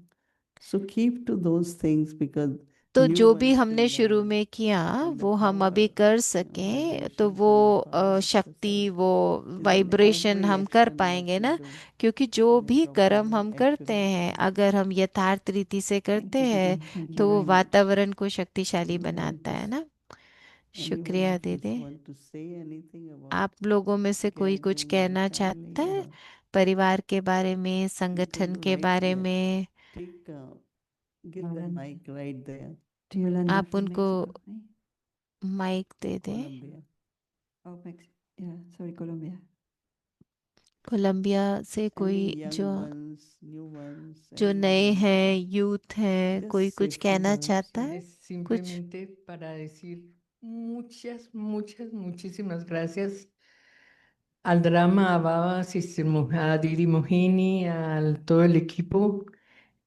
So keep to those things because तो new जो भी ones हमने will शुरू learn में किया and the वो हम अभी power, कर सकें, तो vibrations वो and the power of शक्ति, society वो is in वाइब्रेशन every हम कर action what पाएंगे we ना। do क्योंकि जो in a भी proper कर्म way, हम करते हैं accurately. अगर हम यथार्थ रीति से करते Thank you, हैं Didi. Thank you तो वो very much. वातावरण को शक्तिशाली Anyone बनाता है else? ना। Anyone शुक्रिया else दीदी। want to say anything about आप लोगों में से कोई कुछ gathering कहना and चाहता family है or परिवार के बारे में, you संगठन could के write बारे there. में? Take give the mic right there. To Yolanda आप from उनको Mexico. Eh? माइक दे दें। Colombia. Oh, yeah, sorry, Colombia. Colombia से कोई Any young जो ones, new ones, जो anyone नए wants हैं, to यूथ हैं, just कोई कुछ safety कहना first. चाहता है? Es simplemente para decir muchísimas gracias al drama, a Baba, a Didi Mohini, al todo el equipo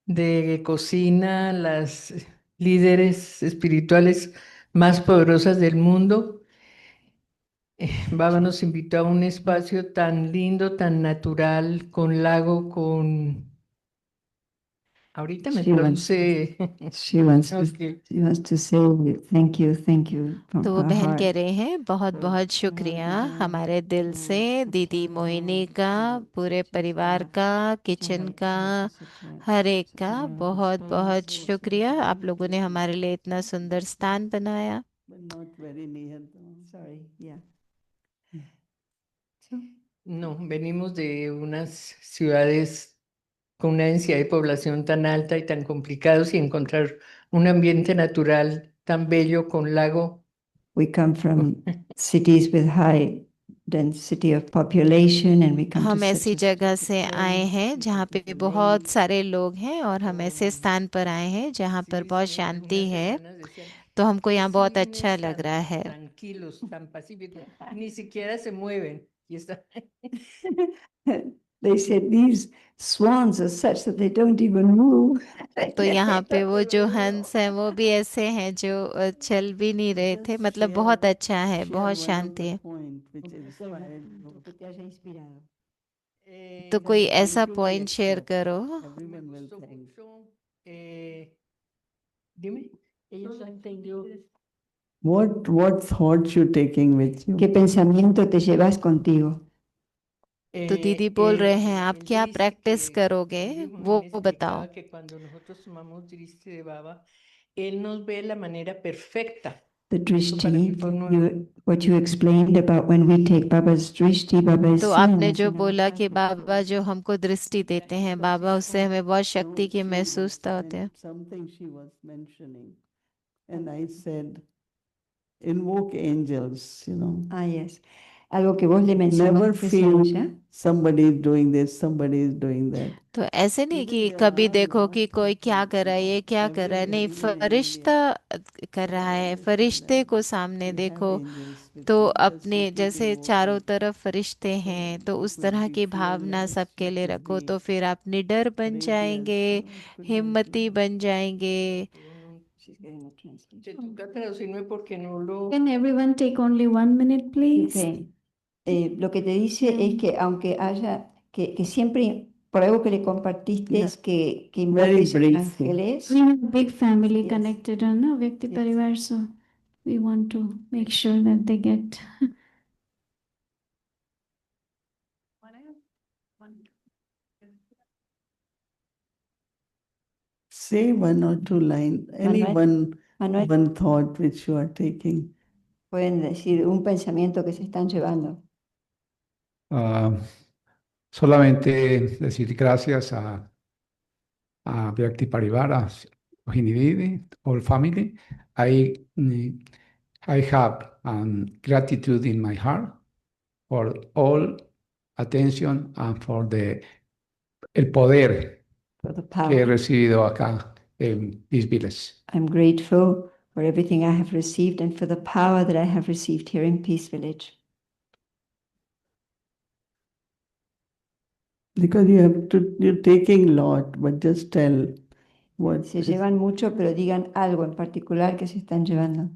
de cocina, las líderes espirituales más poderosas del mundo. Baba nos invitó a un espacio tan lindo, tan natural, con lago, con... Ahorita me traduce. She wants Okay. to say thank you from तो वो her बहन heart. कह रहे हैं बहुत So, बहुत शुक्रिया Radhika, हमारे दिल से, दीदी मोहिनी का, पूरे परिवार का, किचन का, हर एक का बहुत बहुत शुक्रिया। आप लोगों ने हमारे लिए इतना सुंदर स्थान बनाया। but not very near though. Sorry, yeah. No, venimos de unas ciudades con una densidad de población tan alta y tan complicados y encontrar un ambiente natural tan bello con lago. We come from cities with high density of population and we come to हम such ऐसी a जगह से आए place, हैं जहाँ पे beautiful बहुत lake. सारे लोग हैं और हम ऐसे स्थान पर आए हैं जहाँ पर बहुत शांति है, तो हमको यहाँ बहुत अच्छा लग रहा है। Tranquilos, tan pacíficos, ni siquiera se mueven. Y está... They said these swans are such that they don't even move. तो यहाँ पे वो जो हंस हैं वो भी ऐसे हैं जो चल भी नहीं रहे थे, Just मतलब share- बहुत अच्छा है, share बहुत one of शांति the है। point which inspired you. तो कोई Everyone ऐसा should पॉइंट शेयर accept. करो। Everyone will thank. Dime, ella ya entendió. What thoughts you taking with you? ¿Qué pensamiento te llevas contigo? तो दीदी बोल रहे हैं आप Él क्या dice प्रैक्टिस que करोगे, Didi वो Jiménez बताओ। explicaba que cuando nosotros tomamos Drishti de Baba, él nos ve la manera perfecta. The Eso para drishti, mí fue nuevo. what you explained about when we take Baba's drishti, Baba is तो seeing आपने us जो in our बोला कि perfect बाबा जो हमको दृष्टि देते हैं, बाबा उससे हमें बहुत शक्ति की महसूसता होती है। Something she was mentioning, and I said, invoke angels, Ah, yes. algo que vos le Never mencionaste a feel ella. somebody is doing this, somebody is doing that. तो ऐसे नहीं Even कि there कभी are देखो कि lots कोई of क्या कर रहा है, ये people क्या कर रहा है, नहीं, everywhere, even in Firishta India. कर So रहा है, understand फरिश्ते that को सामने we have देखो। angels with तो us, just अपने to keep जैसे चारों devoted. तरफ फरिश्ते So हैं, तो it उस would तरह be की भावना fearless, सबके it लिए would रखो, be तो फिर आप निडर बन courageous, जाएंगे, it could help you हिम्मती out. बन जाएंगे। She's getting the translation. Te toca traducirme porque no lo... Can everyone take only 1 minute, please? Okay. Lo que te dice es que aunque haya, que siempre, por algo que le compartiste, Yeah. es que Very invoques briefly. ángeles. We have a big family Yes. connected on no Vyakti Yes. Parivar, so we want to make sure that they get. Say one or two lines, any Manuel, one thought which you are taking. pueden decir un pensamiento que se están llevando. Solamente decir gracias a Bhakti Parivara, Hinididi, all family. I have gratitude in my heart for all attention and for el poder For the que he power. recibido acá en this village. I'm grateful for everything I have received and for the power that I have received here in Peace Village. Because you're taking a lot, but just tell what Se is. llevan mucho, pero digan algo en particular que se están llevando.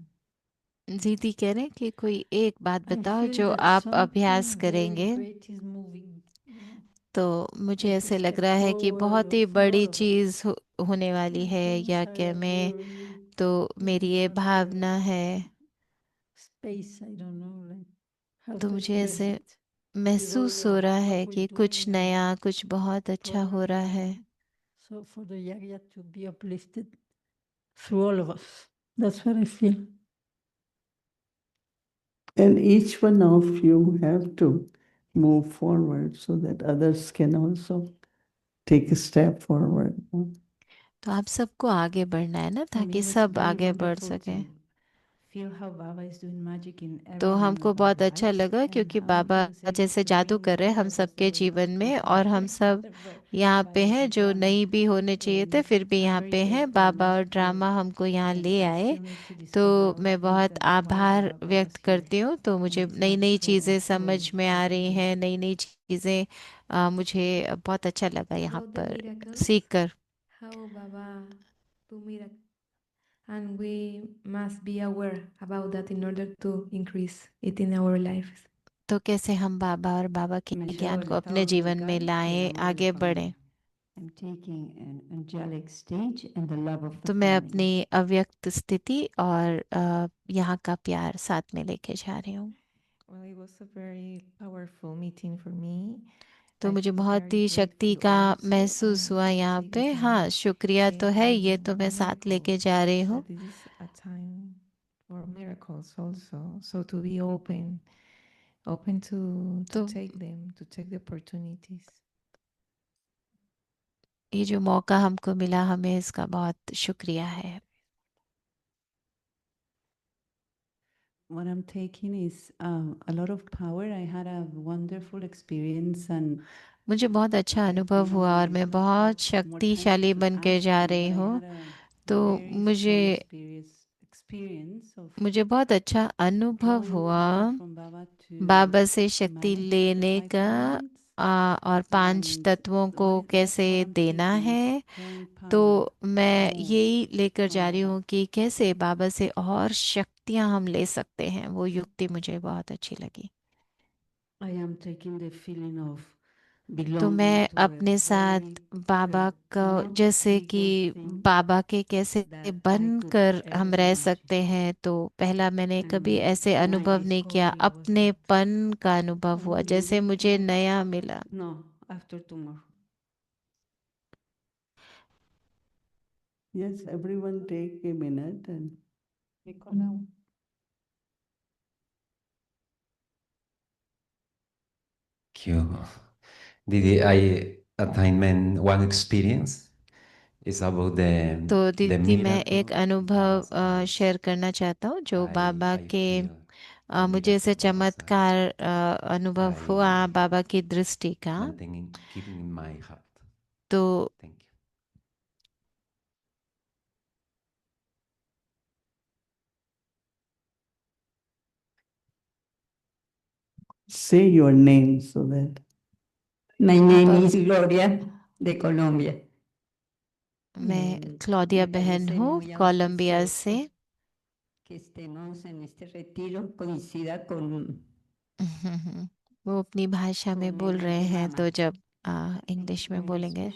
दीदी कह रहे हैं कि कोई एक बात I बताओ feel जो that आप अभ्यास something very करेंगे। great is moving, you know. तो मुझे Like a ऐसे लग step रहा है कि forward बहुत ही for बड़ी all of us. चीज होने वाली है, Things या are क्या मैं, really तो मेरी ये moving on भावना the है। space, I don't know, like how तो to मुझे express ऐसे it. महसूस हो रहा है What कि we're कुछ doing नया, कुछ बहुत अच्छा हो for, रहा है। so for the Yagya to be uplifted through all of us. That's what I feel. And each one of you have to move forward so that others can also take a step forward. तो आप सबको आगे बढ़ना है ना, For me, ताकि it was सब very आगे बढ़ wonderful सके। to feel how Baba is doing magic in तो every one हमको of बहुत our अच्छा lives, लगा, and क्योंकि how Baba he was able जैसे to जादू bring कर रहे हैं all हम of us सबके over the जीवन last में, 14 और हम years सब by यहाँ पे way हैं, of जो drama. नहीं भी होने चाहिए थे, फिर भी I'm यहाँ very पे हैं। grateful and बाबा और I ड्रामा feel हमको यहाँ like ले I आए, still need to तो discover all मैं the things बहुत that why आभार Baba brought व्यक्त us here. करती हूँ। तो मुझे And it's नई नई much चीज़ें so समझ में आ रही beautiful. हैं, नई नई चीज़ें मुझे बहुत अच्छा लगा यहाँ About the पर miracles, सीख कर। how Baba do miracles, and we must be aware about that in order to increase it in our lives. तो कैसे हम बाबा और बाबा के Me ज्ञान llevo को el अपने estado जीवन में angelical y el लाएं, amor de आगे la बढ़ें। familia. I'm taking an angelic stage and the love of the तो मैं family. अपनी अव्यक्त स्थिति और यहाँ का प्यार साथ में लेके जा रही हूँ। Well, it was a very powerful meeting for me. तो I मुझे feel बहुत very ही शक्ति grateful का also, महसूस and हुआ I यहाँ take पे। with me हाँ, शुक्रिया तो है, ये तो मैं साथ miracles, लेके जा रही हूँ। that this is a time for miracles also. So to be open to तो take them, to take the opportunities. ये जो मौका हमको मिला, हमें इसका बहुत शुक्रिया है। What I'm taking is a lot of power. I had a wonderful experience and मुझे बहुत अच्छा अनुभव हुआ और मैं बहुत शक्तिशाली बन के जा रही हूँ। तो मुझे बहुत अच्छा अनुभव हुआ बाबा से शक्ति लेने का, और 5 तत्वों को कैसे देना है। तो मैं यही लेकर जा रही हूँ कि कैसे बाबा से और शक्तियाँ हम ले सकते हैं। वो युक्ति मुझे बहुत अच्छी लगी। I am taking the feeling of तो मैं अपने साथ बाबा का, जैसे कि बाबा के कैसे बनकर हम रह सकते हैं। तो पहला मैंने कभी ऐसे अनुभव नहीं किया, अपनेपन का अनुभव हुआ, जैसे मुझे नया मिला। No, after tomorrow. Yes, everyone take a minute and Thank you. Didi, I attainment one experience is about तो the दीदी मैं miracle एक अनुभव Baba's eyes. शेयर करना चाहता हूँ, जो बाबा I के feel मुझे ऐसे चमत्कार अनुभव by हुआ बाबा की दृष्टि का। keeping in my heart. तो Thank you. Say your name so that. My name is Gloria de Colombia. मैं क्लॉडिया बहन हूँ कोलंबिया से। Que estemos en este retiro coincida con वो अपनी भाषा में बोल रहे हैं, तो जब इंग्लिश में बोलेंगे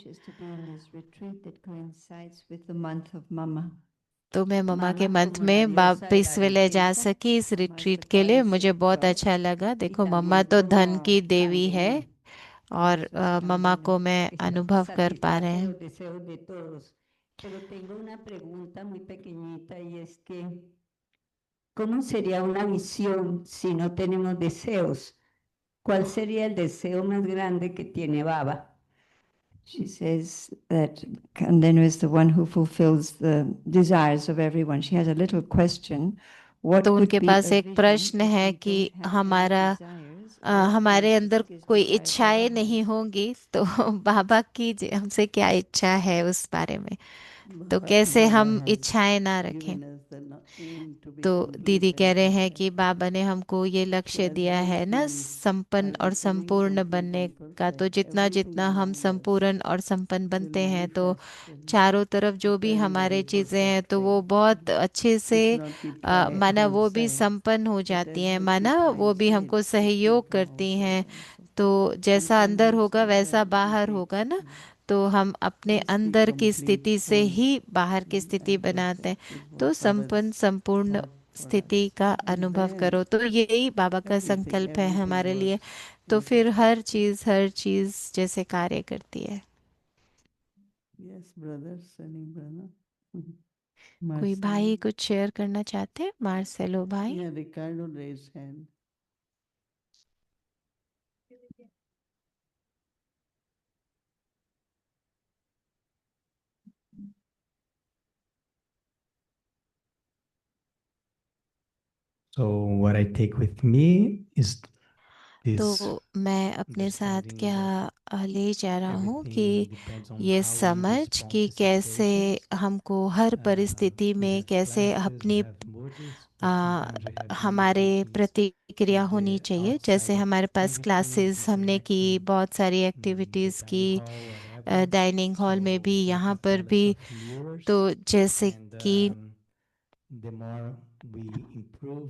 तो मैं मम्मा के मंथ में वापिस ले जा सकी इस रिट्रीट के लिए। मुझे बहुत अच्छा लगा। देखो, मम्मा तो धन की देवी है और मम्मा को मैं अनुभव कर पा रहे हैं। Pero tengo una pregunta muy pequeñita y es que, ¿cómo sería una visión si no tenemos deseos? ¿Cuál sería el deseo más grande que tiene Baba? She says that Kandenu is the one who fulfills the desires of everyone. She has a little question. What तो could उनके be pass a एक vision प्रश्न if है we कि don't have any हमारा desires? What हमारे is अंदर his कोई desire for इच्छाएं Baba? नहीं होंगी, तो बाबा की हमसे क्या इच्छा है उस बारे में, तो कैसे हम इच्छाएं ना रखें। तो दीदी कह रहे हैं कि बाबा ने हमको ये लक्ष्य दिया है ना, संपन्न और संपूर्ण बनने का। तो जितना जितना हम संपूर्ण और संपन्न बनते हैं, तो चारों तरफ जो भी हमारे चीज़ें हैं तो वो बहुत अच्छे से माना वो भी संपन्न हो जाती हैं, माना वो भी हमको सहयोग करती हैं। तो जैसा अंदर होगा वैसा बाहर होगा ना। तो हम अपने अंदर की स्थिति से ही बाहर की स्थिति बनाते हैं। तो संपन्न संपूर्ण स्थिति का अनुभव करो, तो यही बाबा का संकल्प है हमारे लिए। तो फिर हर चीज जैसे कार्य करती है। Yes, brother, Sunny brother. कोई भाई कुछ शेयर करना चाहते हैं? मार्सेलो भाई। Yeah, Ricardo raised hand. So what I take with me is this. तो मैं अपने साथ क्या ले जा रहा हूँ कि ये समझ कि कैसे हमको हर परिस्थिति में कैसे अपनी हमारे प्रतिक्रिया होनी चाहिए। जैसे हमारे पास क्लासेस हमने की, बहुत सारी एक्टिविटीज़ की, डाइनिंग हॉल में भी, यहाँ पर भी। तो जैसे कि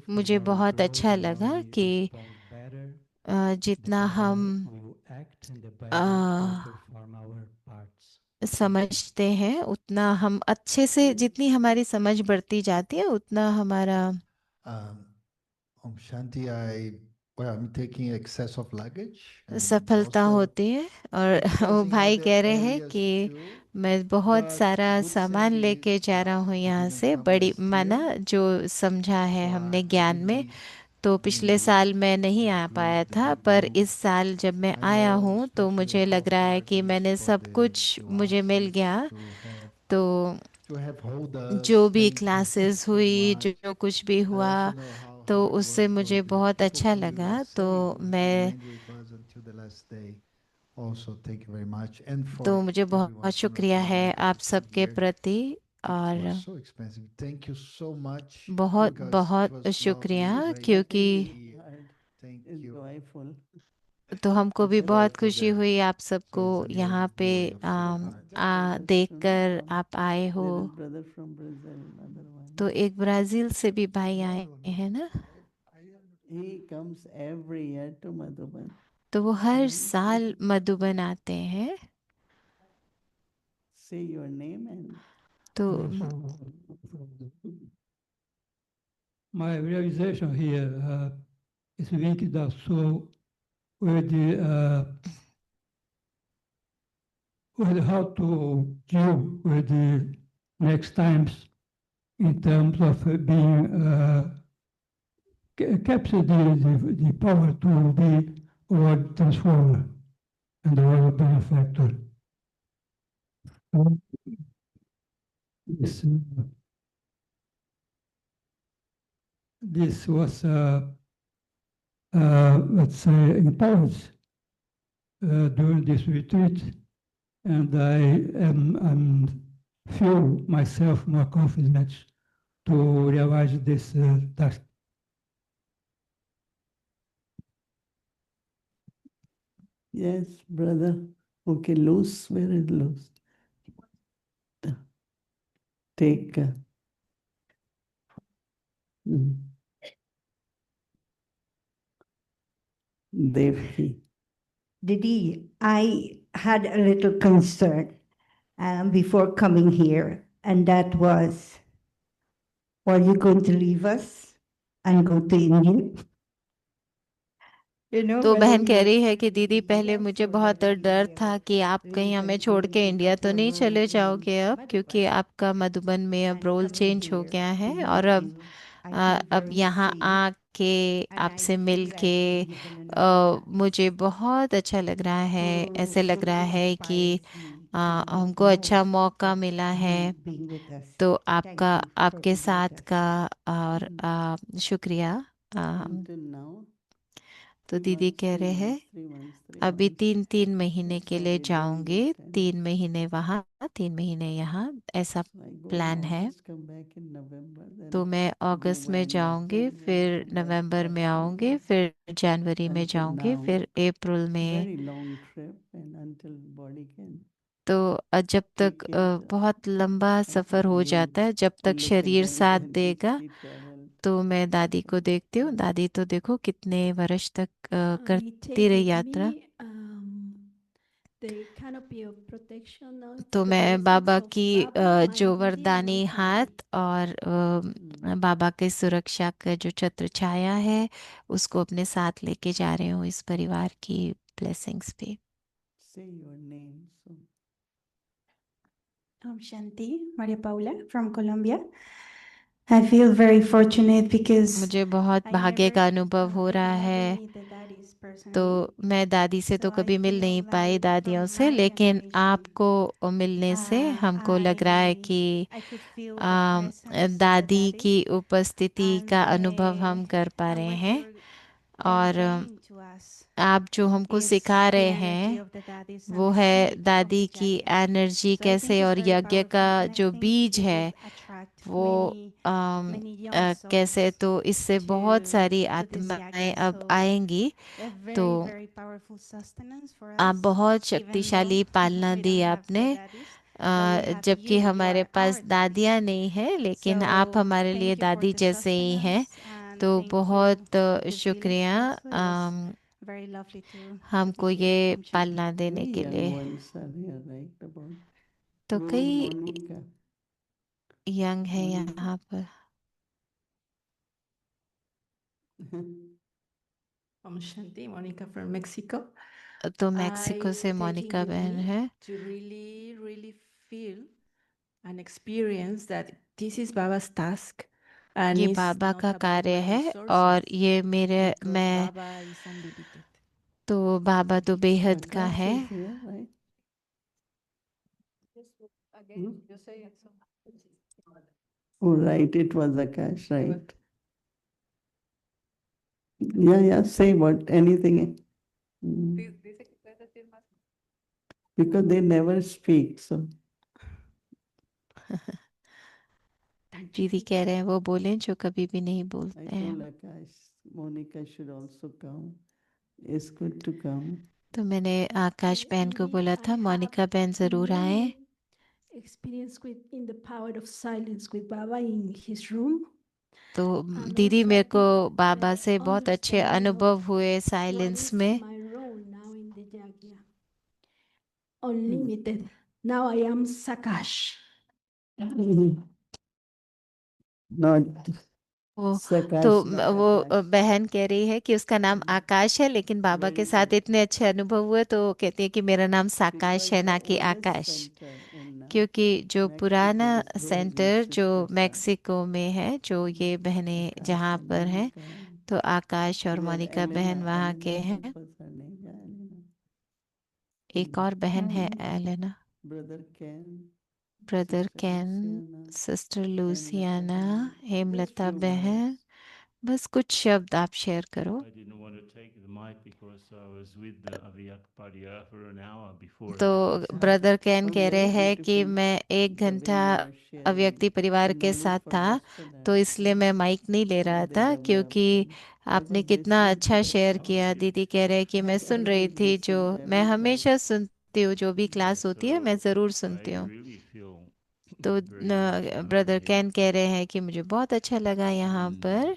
मुझे बहुत अच्छा लगा कि जितना हम समझते हैं उतना हम अच्छे से, जितनी हमारी समझ बढ़ती जाती है उतना हमारा Shanti, I'm taking excess of luggage. सफलता होती है। और वो भाई कह रहे हैं कि मैं बहुत सारा सामान लेके जा रहा हूँ यहाँ से, बड़ी माना जो समझा है हमने ज्ञान में। तो पिछले साल मैं नहीं आ पाया था, पर इस साल जब मैं आया हूँ तो मुझे लग रहा है कि मैंने सब कुछ मुझे मिल गया। तो जो भी क्लासेस हुई, जो कुछ भी हुआ, तो उससे मुझे बहुत अच्छा लगा। तो मैं तो मुझे बहुत शुक्रिया है आप सबके प्रति, और बहुत बहुत शुक्रिया, क्योंकि तो हमको भी बहुत खुशी हुई आप सबको यहाँ पे देखकर आप आए हो। तो एक ब्राज़ील से भी भाई आए हैं ना। He comes every year to Madhuban. तो वो हर साल मधुबन आते हैं। Say your name and. तो my realization here is linked also with how to deal with the next times in terms of being capture the power to be a world transformer and a world benefactor. This was let's say, in Paris during this retreat, and I'm feel myself more confident to realize this task. Yes, brother. Okay, loose. Where is loose? Take. Devki. Didi, I had a little concern before coming here, and that was, are you going to leave us and go to India? तो बहन कह रही है कि दीदी पहले मुझे बहुत डर था कि आप कहीं हमें छोड़ के इंडिया तो नहीं चले जाओगे अब, क्योंकि आपका मधुबन में अब रोल चेंज हो गया है और अब यहाँ आके आपसे मिल के मुझे बहुत अच्छा लग रहा है। ऐसे लग रहा है कि हमको अच्छा मौका मिला है। तो आपका आपके साथ का और शुक्रिया। तो दीदी कह रहे हैं अभी 3 महीने के लिए जाऊंगी, 3 महीने वहाँ 3 महीने यहाँ, ऐसा प्लान है। तो मैं अगस्त में जाऊंगी, फिर नवंबर में आऊंगी, फिर जनवरी में जाऊंगी, फिर अप्रैल में। तो जब तक बहुत लंबा सफ़र हो जाता है, जब तक शरीर साथ देगा। तो मैं दादी को देखती हूँ, दादी तो देखो कितने वर्ष तक करती रही यात्रा। तो मैं बाबा की जो वरदानी हाथ और बाबा के सुरक्षा का जो छत्र छाया है उसको अपने साथ लेके जा रही हूँ इस परिवार की ब्लेसिंग्स पे। Shanti, Maria Paula from Colombia. I feel very fortunate because मुझे बहुत भाग्य का अनुभव हो रहा है। तो मैं दादी से तो कभी मिल नहीं पाई, दादियों से, लेकिन आपको मिलने से हमको लग रहा है कि दादी की उपस्थिति का अनुभव हम कर पा रहे हैं। और आप जो हमको सिखा रहे हैं वो है दादी की एनर्जी कैसे, और यज्ञ का जो बीज है वो कैसे, तो इससे बहुत सारी आत्माएं अब आएंगी। तो आप बहुत शक्तिशाली पालना दी आपने, जबकि हमारे पास दादियाँ नहीं हैं, लेकिन आप हमारे लिए दादी जैसे ही हैं। तो बहुत शुक्रिया हमको ये पालना देने के लिए। तो कई यंग है यहाँ पर। Shanti, Monica from Mexico. तो मेक्सिको से मोनिका बहन है। To really feel and experience that this is Baba's task and ये it's बाबा not का about कार्य my है resources, और ये मेरे because मैं Baba is unlimited. तो बाबा तो बेहद का है। Oh, right, it was Akash, right? Yeah, say what, anything. Because they never speak, so. दीदी कह रहे हैं वो बोलें जो कभी भी नहीं बोलते हैं। Monica should also come. It's good to come. तो मैंने आकाश बहन को बोला था मोनिका बहन जरूर आए। Experience with in the power of silence with Baba in his room. तो दीदी मेरे को बाबा से बहुत अच्छे अनुभव हुए साइलेंस में। My role now in the yajna. Unlimited. Now I am Sakash. Not तो वो बहन कह रही है कि उसका नाम आकाश है, लेकिन बाबा के साथ इतने अच्छे अनुभव हुए तो कहती है कि मेरा नाम साकाश है, ना कि आकाश। क्योंकि जो पुराना सेंटर जो मेक्सिको में है, जो ये बहनें जहाँ पर हैं, तो आकाश और मोनिका बहन वहाँ के हैं। एक और बहन है Elena, brother Ken, sister Luciana, Hemlata बहन, बस कुछ शब्द आप शेयर करो। I didn't want to take the mic because I was with the Aviyak Padia for an hour before. तो ब्रदर कैन कह रहे हैं कि मैं 1 घंटा अव्यक्ति परिवार के साथ था, तो इसलिए मैं माइक नहीं ले रहा था, क्योंकि आपने कितना अच्छा शेयर किया। दीदी कह रहे हैं कि मैं सुन रही थी, जो मैं हमेशा सुनती हूँ, जो भी क्लास होती है मैं ज़रूर सुनती हूँ। तो ब्रदर कैन कह रहे हैं कि मुझे बहुत अच्छा लगा यहाँ पर,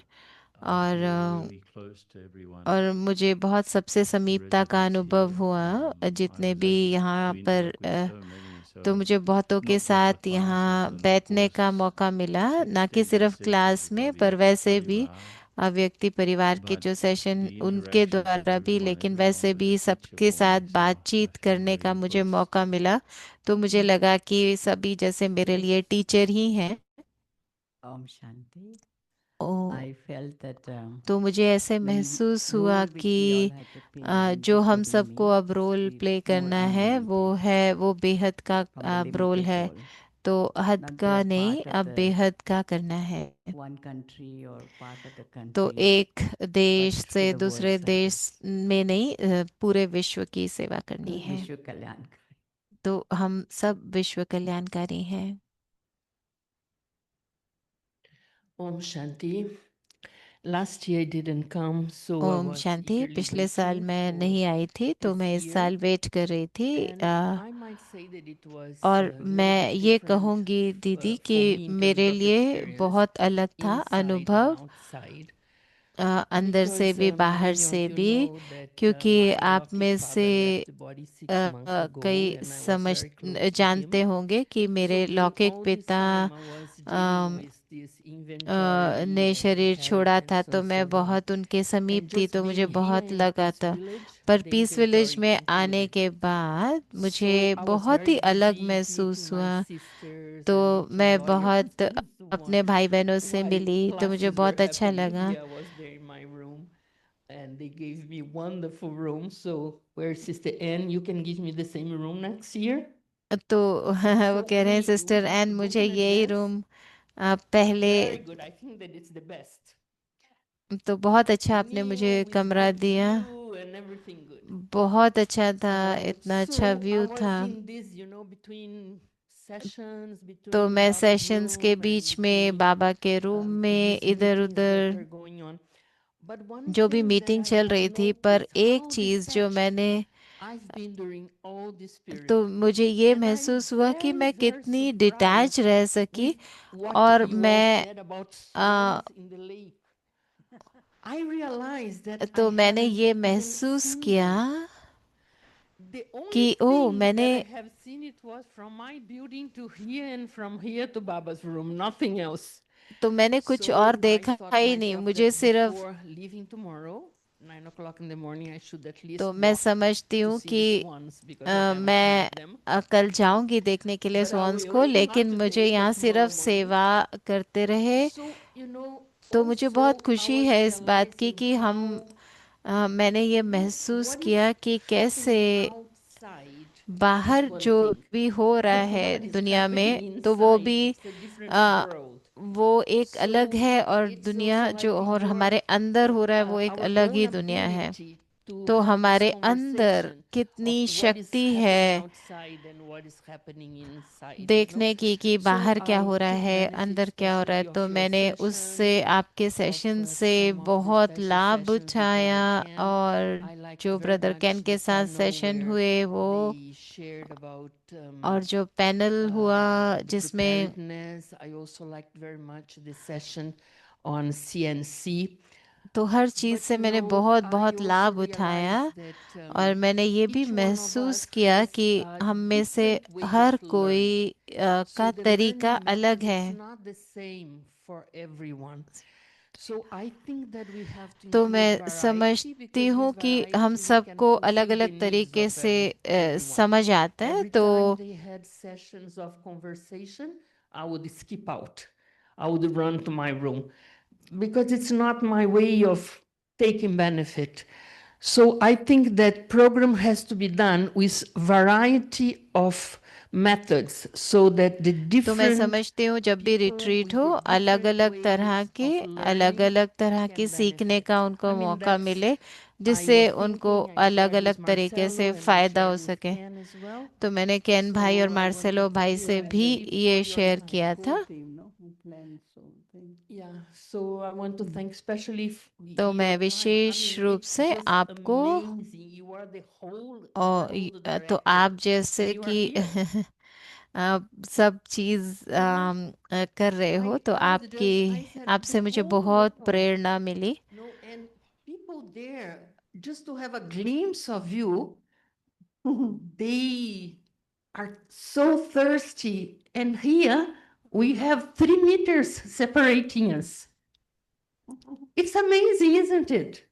और मुझे बहुत सबसे समीपता का अनुभव हुआ, जितने भी यहाँ पर तो मुझे बहुतों के साथ यहाँ बैठने का मौका मिला, ना कि सिर्फ क्लास में पर वैसे भी अव्यक्ति परिवार के जो सेशन उनके द्वारा भी, लेकिन वैसे भी सबके साथ बातचीत करने का मुझे मौका मिला। तो मुझे लगा कि सभी जैसे मेरे लिए टीचर ही हैं। Om Shanti. O, I felt that तो मुझे ऐसे महसूस हुआ कि जो हम सबको अब रोल प्ले करना है वो बेहद का रोल है, तो हद का नहीं, अब बेहद का करना है। one country or part of the तो country. एक देश but to से the दूसरे world देश में नहीं, पूरे विश्व की सेवा करनी है। विश्व कल्याण। तो हम सब विश्व कल्याणकारी हैं। Om Shanti. Last year I didn't come, so I Om was Shanti. eagerly पिछले साल waiting मैं for नहीं आई थी, तो this मैं इस year. साल वेट कर रही थी। And I might say that it was और a little मैं bit ये different कहूँगी दीदी for कि me in मेरे terms of लिए experience, बहुत अलग था inside and अनुभव, outside. अंदर से Because भी many बाहर of से you भी, know that क्योंकि my आप adoptive में father से left the body 6 months ago कई and I was very close to जानते him. होंगे कि So मेरे during लौकिक all this पिता time I was dealing with this inventory ने of शरीर छोड़ा था, inheritance तो and मैं so on. बहुत उनके समीप And थी, just तो मुझे being here बहुत in लगा Peace था। Village, पर the पीस विलेज inventory में आने concluded. के बाद मुझे So I was बहुत very ही अलग busy महसूस meeting my हुआ। sisters तो and meeting मैं lawyers बहुत and so on. अपने भाई बहनों से While मिली, तो मुझे classes were बहुत अच्छा happening लगा। here, I was there in my room and they gave me wonderful room. So where's Sister Anne? You can give me the same room next year. तो वो कह रहे हैं सिस्टर एन, मुझे यही रूम पहले, Very good. I think that it's the best. तो बहुत अच्छा आपने मुझे New with कमरा good दिया, view and everything good. बहुत अच्छा था, इतना अच्छा So I व्यू was था। in this, between sessions, तो between मैं Baba's सेशंस के room बीच and में, between बाबा के रूम में, these इधर meetings that उधर were going on. But one जो भी thing that मीटिंग I चल have रही थी, पर noticed, एक how चीज़ जो मैंने, I've been during all this period. तो मुझे ये And I'm महसूस हुआ कि very, मैं very कितनी surprised डिटैच रह सकी, with what और you all मैं said about swans in the lake. I realized that I तो मैंने haven't ये even महसूस seen किया them. The only कि ओ thing मैंने that I have seen it was from my building to here and from here to Baba's room, nothing else. तो मैंने कुछ So और I देखा thought ही नहीं, myself मुझे that सिर्फ, before leaving tomorrow, 9 o'clock in the morning, I should at least तो मैं walk समझती to हूँ see कि the swans because I haven't मैं met them. कल जाऊंगी देखने के लिए But I स्वॉन्स will, को, not लेकिन मुझे today, but यहाँ tomorrow सिर्फ morning. सेवा करते रहे। So, तो मुझे बहुत also I खुशी was है इस बात की realizing कि हम मैंने ये महसूस what किया is कि कैसे happening outside बाहर is one जो thing, भी हो रहा but है what is दुनिया में, happening तो वो inside, भी it's a different world. वो एक अलग So है, और it's दुनिया also, I जो think, और हमारे अंदर हो रहा है वो एक our अलग ही दुनिया है। vulnerability to तो have this हमारे अंदर conversation कितनी of what is शक्ति happening है outside and what is happening inside. देखने की कि So बाहर क्या I हो रहा took है, benefit अंदर क्या हो रहा है। especially तो of your मैंने उससे, session, आपके of सेशन से some of the बहुत special लाभ sessions with उठाया, Brother Ken. और I liked जो very ब्रदर कैन much के the साथ panel सेशन where हुए वो, they shared about और जो पैनल हुआ the जिसमें, preparedness. I also liked very much the session on CNC. तो हर चीज़ से मैंने बहुत बहुत I लाभ also उठाया, realized that और मैंने ये भी each one of महसूस us किया has कि a हम में से different way हर of कोई learning. का So the तरीका learning अलग method है। is not the same for everyone. So I think that we have to तो include मैं variety समझती because हूँ with कि हम variety we can सबको अलग fulfill the अलग needs तरीके of से everyone. समझ आता है। Every तो time they had sessions of conversation, I would skip out. I would run to my room because it's not my way of taking benefit. So I think that program has to be done with variety of methods so that the तो मैं different समझती हूँ जब भी retreat हो अलग अलग तरह के अलग अलग तरह की सीखने का उनको मौका मिले जिससे उनको अलग अलग तरीके से फायदा हो सके। तो मैंने केन भाई और मार्सेलो भाई से भी ये शेयर किया था। Yeah, so I want to thank especially तो your मैं time. I विशेष mean, रूप it's से just आपको amazing. You are the whole और तो आप जैसे and you are कि here. आप सब चीज कर रहे हो तो आपसे मुझे बहुत प्रेरणा मिली। No, and people there, just to have a glimpse of you, they are so thirsty. And here we have 3 meters separating us. It's amazing, isn't it?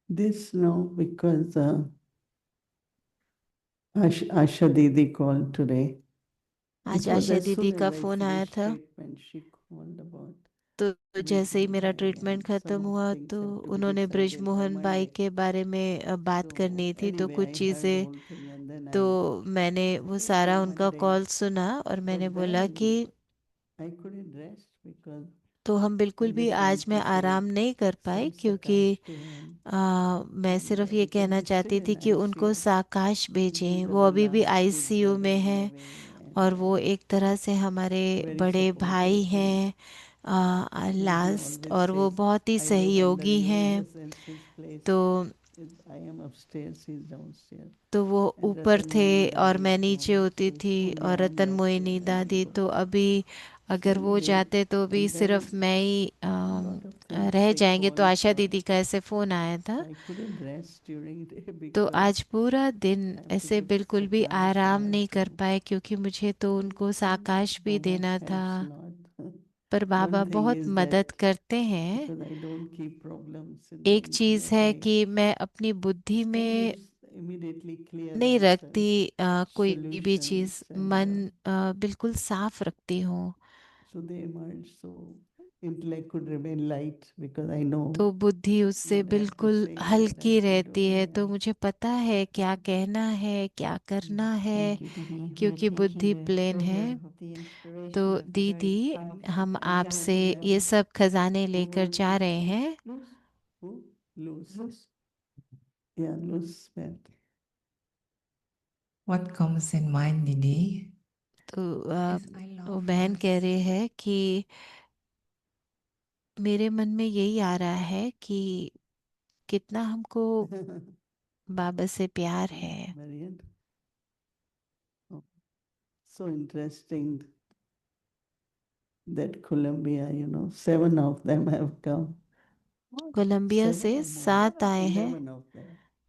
This no, because Asha Didi called today. आज आशा दीदी का phone आया था। तो जैसे ही मेरा treatment खत्म हुआ तो उन्होंने ब्रिजमोहन बाई के बारे में बात करनी थी तो कुछ चीज़ें तो मैंने वो सारा उनका कॉल सुना और मैंने बोला कि तो हम बिल्कुल भी आज मैं आराम नहीं कर पाई क्योंकि मैं सिर्फ ये कहना चाहती थी कि उनको साकाश भेजें। वो अभी भी आईसीयू में हैं और वो एक तरह से हमारे बड़े भाई हैं लास्ट और वो बहुत ही सहयोगी हैं। तो वो ऊपर थे और मैं नीचे होती थी और रतन मोहिनी दादी तो अभी अगर वो जाते तो भी सिर्फ मैं ही रह जाएंगे। तो आशा दीदी का ऐसे फ़ोन आया था तो आज पूरा दिन ऐसे बिल्कुल भी आराम नहीं कर पाए क्योंकि मुझे तो उनको साकाश भी देना था। पर बाबा बहुत मदद करते हैं। एक चीज़ है कि मैं अपनी बुद्धि में नहीं रखती कोई भी चीज़ मन बिल्कुल साफ रखती हूँ। तो बुद्धि उससे बिल्कुल हल्की रहती है तो मुझे पता है क्या कहना है क्या करना है क्योंकि बुद्धि प्लेन है। तो दीदी हम आपसे ये सब खजाने लेकर जा रहे हैं। What comes in mind, Didi? तो वो बहन कह रही है कि मेरे मन में यही आ रहा है कि कितना हमको बाबा से प्यार है। So interesting that Colombia, 7 of them have come. Colombia से 7 आए हैं,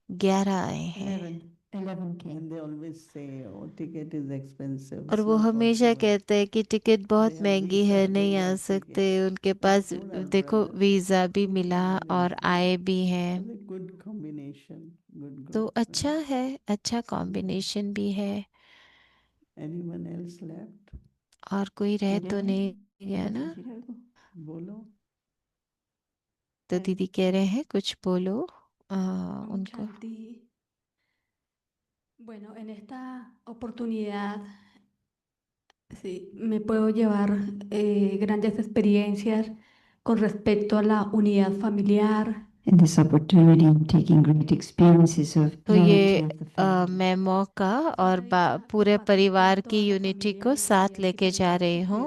11 आए हैं। और वो हमेशा कहते हैं कि टिकट बहुत महंगी है नहीं आ सकते। उनके पास देखो वीज़ा भी मिला और आए भी हैं। तो अच्छा है, अच्छा कॉम्बिनेशन भी है। और कोई रह तो नहीं गया ना? तो दीदी कह रहे हैं कुछ बोलो उनको। Bueno, en esta oportunidad sí, me puedo llevar grandes experiencias con respecto a la unidad familiar. In this opportunity, I'm taking great experiences of तो unity ये of the family. मैं मौका और पूरे परिवार की यूनिटी को साथ लेके जा रही हूँ।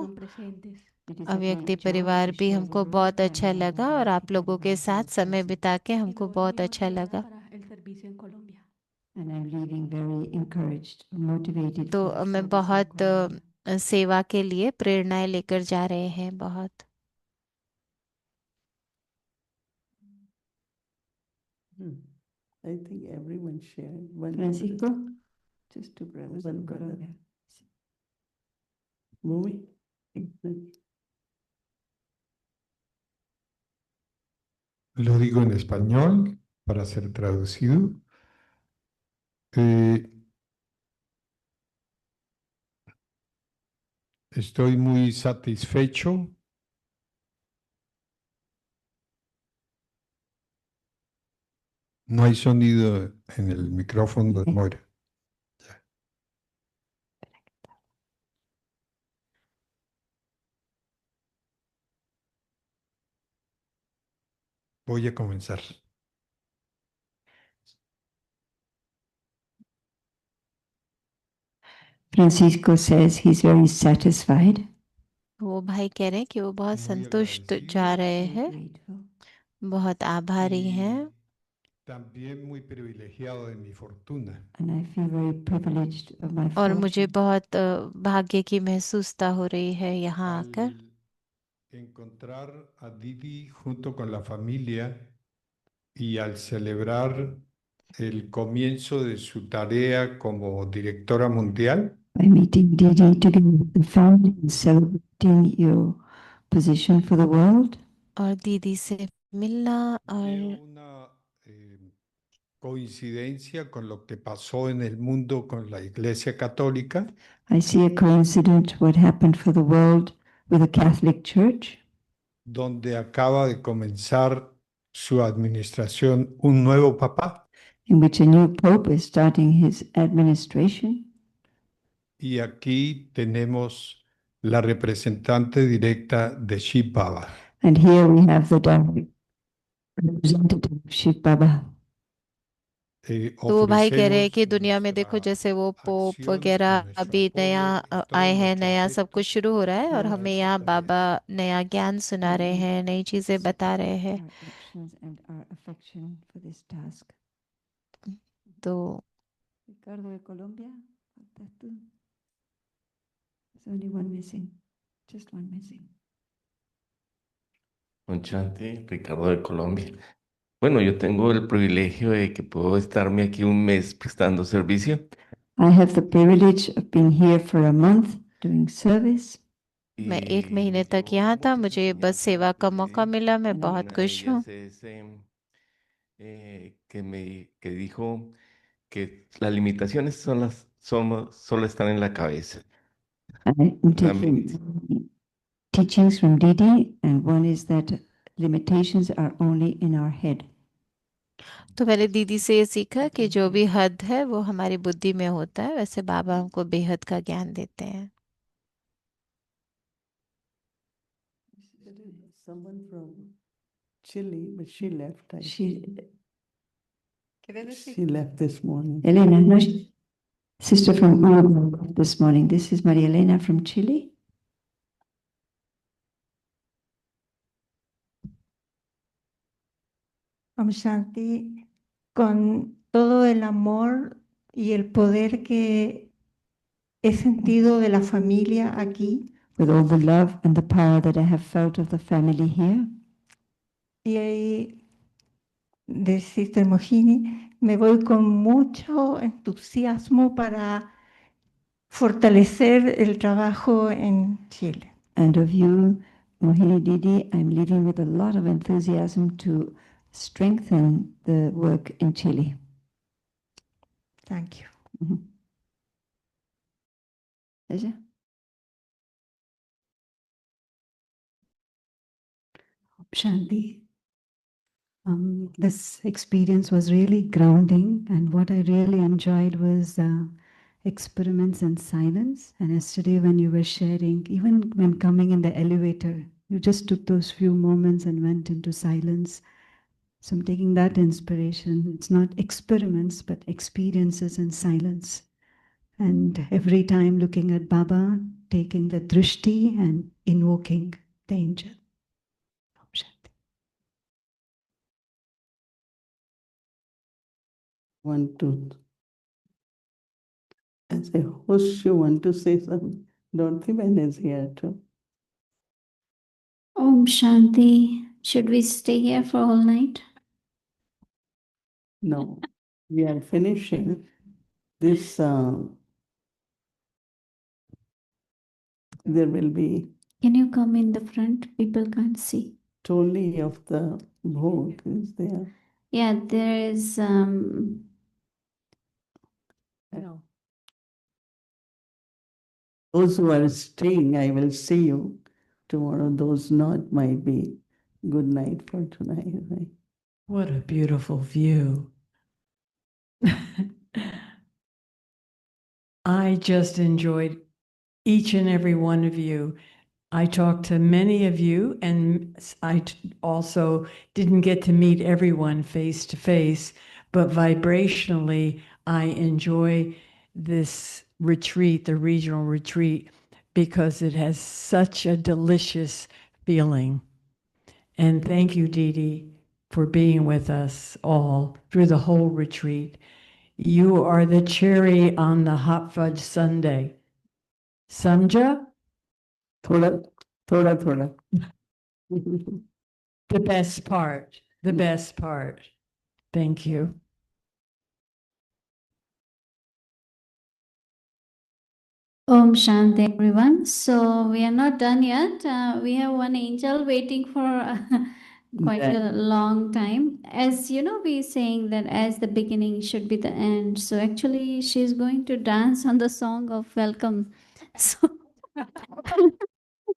अव्यक्ति परिवार भी हमको बहुत अच्छा लगा और आप लोगों के साथ समय बिता के हमको बहुत अच्छा लगा। And I'm leaving very encouraged, motivated तो for मैं service in बहुत Colombia. सेवा के लिए प्रेरणाएं लेकर जा रहे हैं बहुत। I think everyone shared. Francisco? Just to one brother. Bhumi? Lo digo en español para ser traducido. Estoy muy satisfecho no hay sonido en el micrófono de Moira. Voy a comenzar. Francisco says he's very satisfied. वो भाई कह रहे हैं कि वो बहुत संतुष्ट जा रहे हैं, बहुत आभारी हैं, También muy privilegiado de mi fortuna. And I feel very privileged of my और मुझे fortune. बहुत भाग्य की महसूसता हो रही है यहाँ आकर। Encontrar a Didi junto con la familia y al celebrar el comienzo de su tarea como directora mundial. By meeting Didi together with the family and celebrating your position for the world. और दीदी से मिलना और Coincidencia con lo que pasó en el mundo con la Iglesia Católica. I see a coincidence what happened for the world with the Catholic Church. Donde acaba de comenzar su administración un nuevo papa. In which a new pope is starting his administration. Y aquí tenemos la representante directa de Shiv Baba. And here we have the direct representative of Shiv Baba. तो वो भाई कह रहे हैं कि दुनिया में देखो जैसे वो पोप वगैरह अभी नया आए हैं, नया सब कुछ शुरू हो रहा है और हमें यहाँ बाबा नया ज्ञान सुना रहे हैं, नई चीजें बता रहे हैं। तो Ricardo de Colombia, there's only one missing, just one missing. Conchante, Ricardo de Colombia. Bueno, yo tengo el privilegio de que puedo estarme aquí un mes prestando servicio. I have the privilege of being here for a month doing service. मैं 1 महीने तक यहाँ था, मुझे बस सेवा का मौका मिला, मैं बहुत खुश हूँ। Que dijo que las limitaciones solo están en la cabeza. I'm taking teachings from Didi, and one is that limitations are only in our head. तो मैंने दीदी से ये सीखा कि जो भी हद है वो हमारी बुद्धि में होता है, वैसे बाबा हमको बेहद का ज्ञान देते हैं। Someone from Chile, but she left. She left this morning. Elena, no, sister from Uruguay this morning. This is Maria Elena from Chile. Om Shanti, con todo el amor y el poder que he sentido de la familia aquí. With all the love and the power that I have felt of the family here. Y de Sister Mohini, me voy con mucho entusiasmo para fortalecer el trabajo en Chile. And of you, Mohini Didi, I'm leaving with a lot of enthusiasm to strengthen the work in Chile. Thank you. Ella? Shanti, this experience was really grounding, and what I really enjoyed was experiments in silence. And yesterday when you were sharing, even when coming in the elevator, you just took those few moments and went into silence. So I'm taking that inspiration. It's not experiments, but experiences in silence. And every time looking at Baba, taking the drishti and invoking the angel. Want to, as a host, you want to say something? Dorothy Ben is here too. Om Shanti. Should we stay here for all night? No, we are finishing this. There will be. Can you come in the front? People can't see. Totally of the bhog is there. Yeah, there is. No. Those who are staying, I will see you tomorrow. Those not might be good night for tonight. Right? What a beautiful view. I just enjoyed each and every one of you. I talked to many of you, and also didn't get to meet everyone face to face, but vibrationally, I enjoy this retreat, the regional retreat, because it has such a delicious feeling. And thank you, Dee Dee, for being with us all through the whole retreat. You are the cherry on the hot fudge sundae. Samja? Thoda, thoda, thoda. The best part, the best part. Thank you. Om Shanti, everyone. So we are not done yet. We have one angel waiting for quite a long time. As you know, we saying that as the beginning should be the end. So actually, she's going to dance on the song of welcome. So,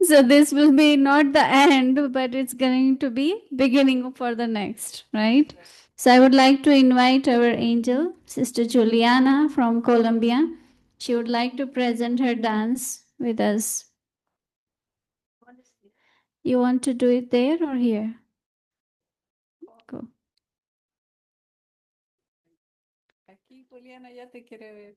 so this will be not the end, but it's going to be beginning for the next, right? So I would like to invite our angel, Sister Juliana from Colombia. She would like to present her dance with us. You want to do it there or here? Go. Aquí Juliana ya te quiere ver.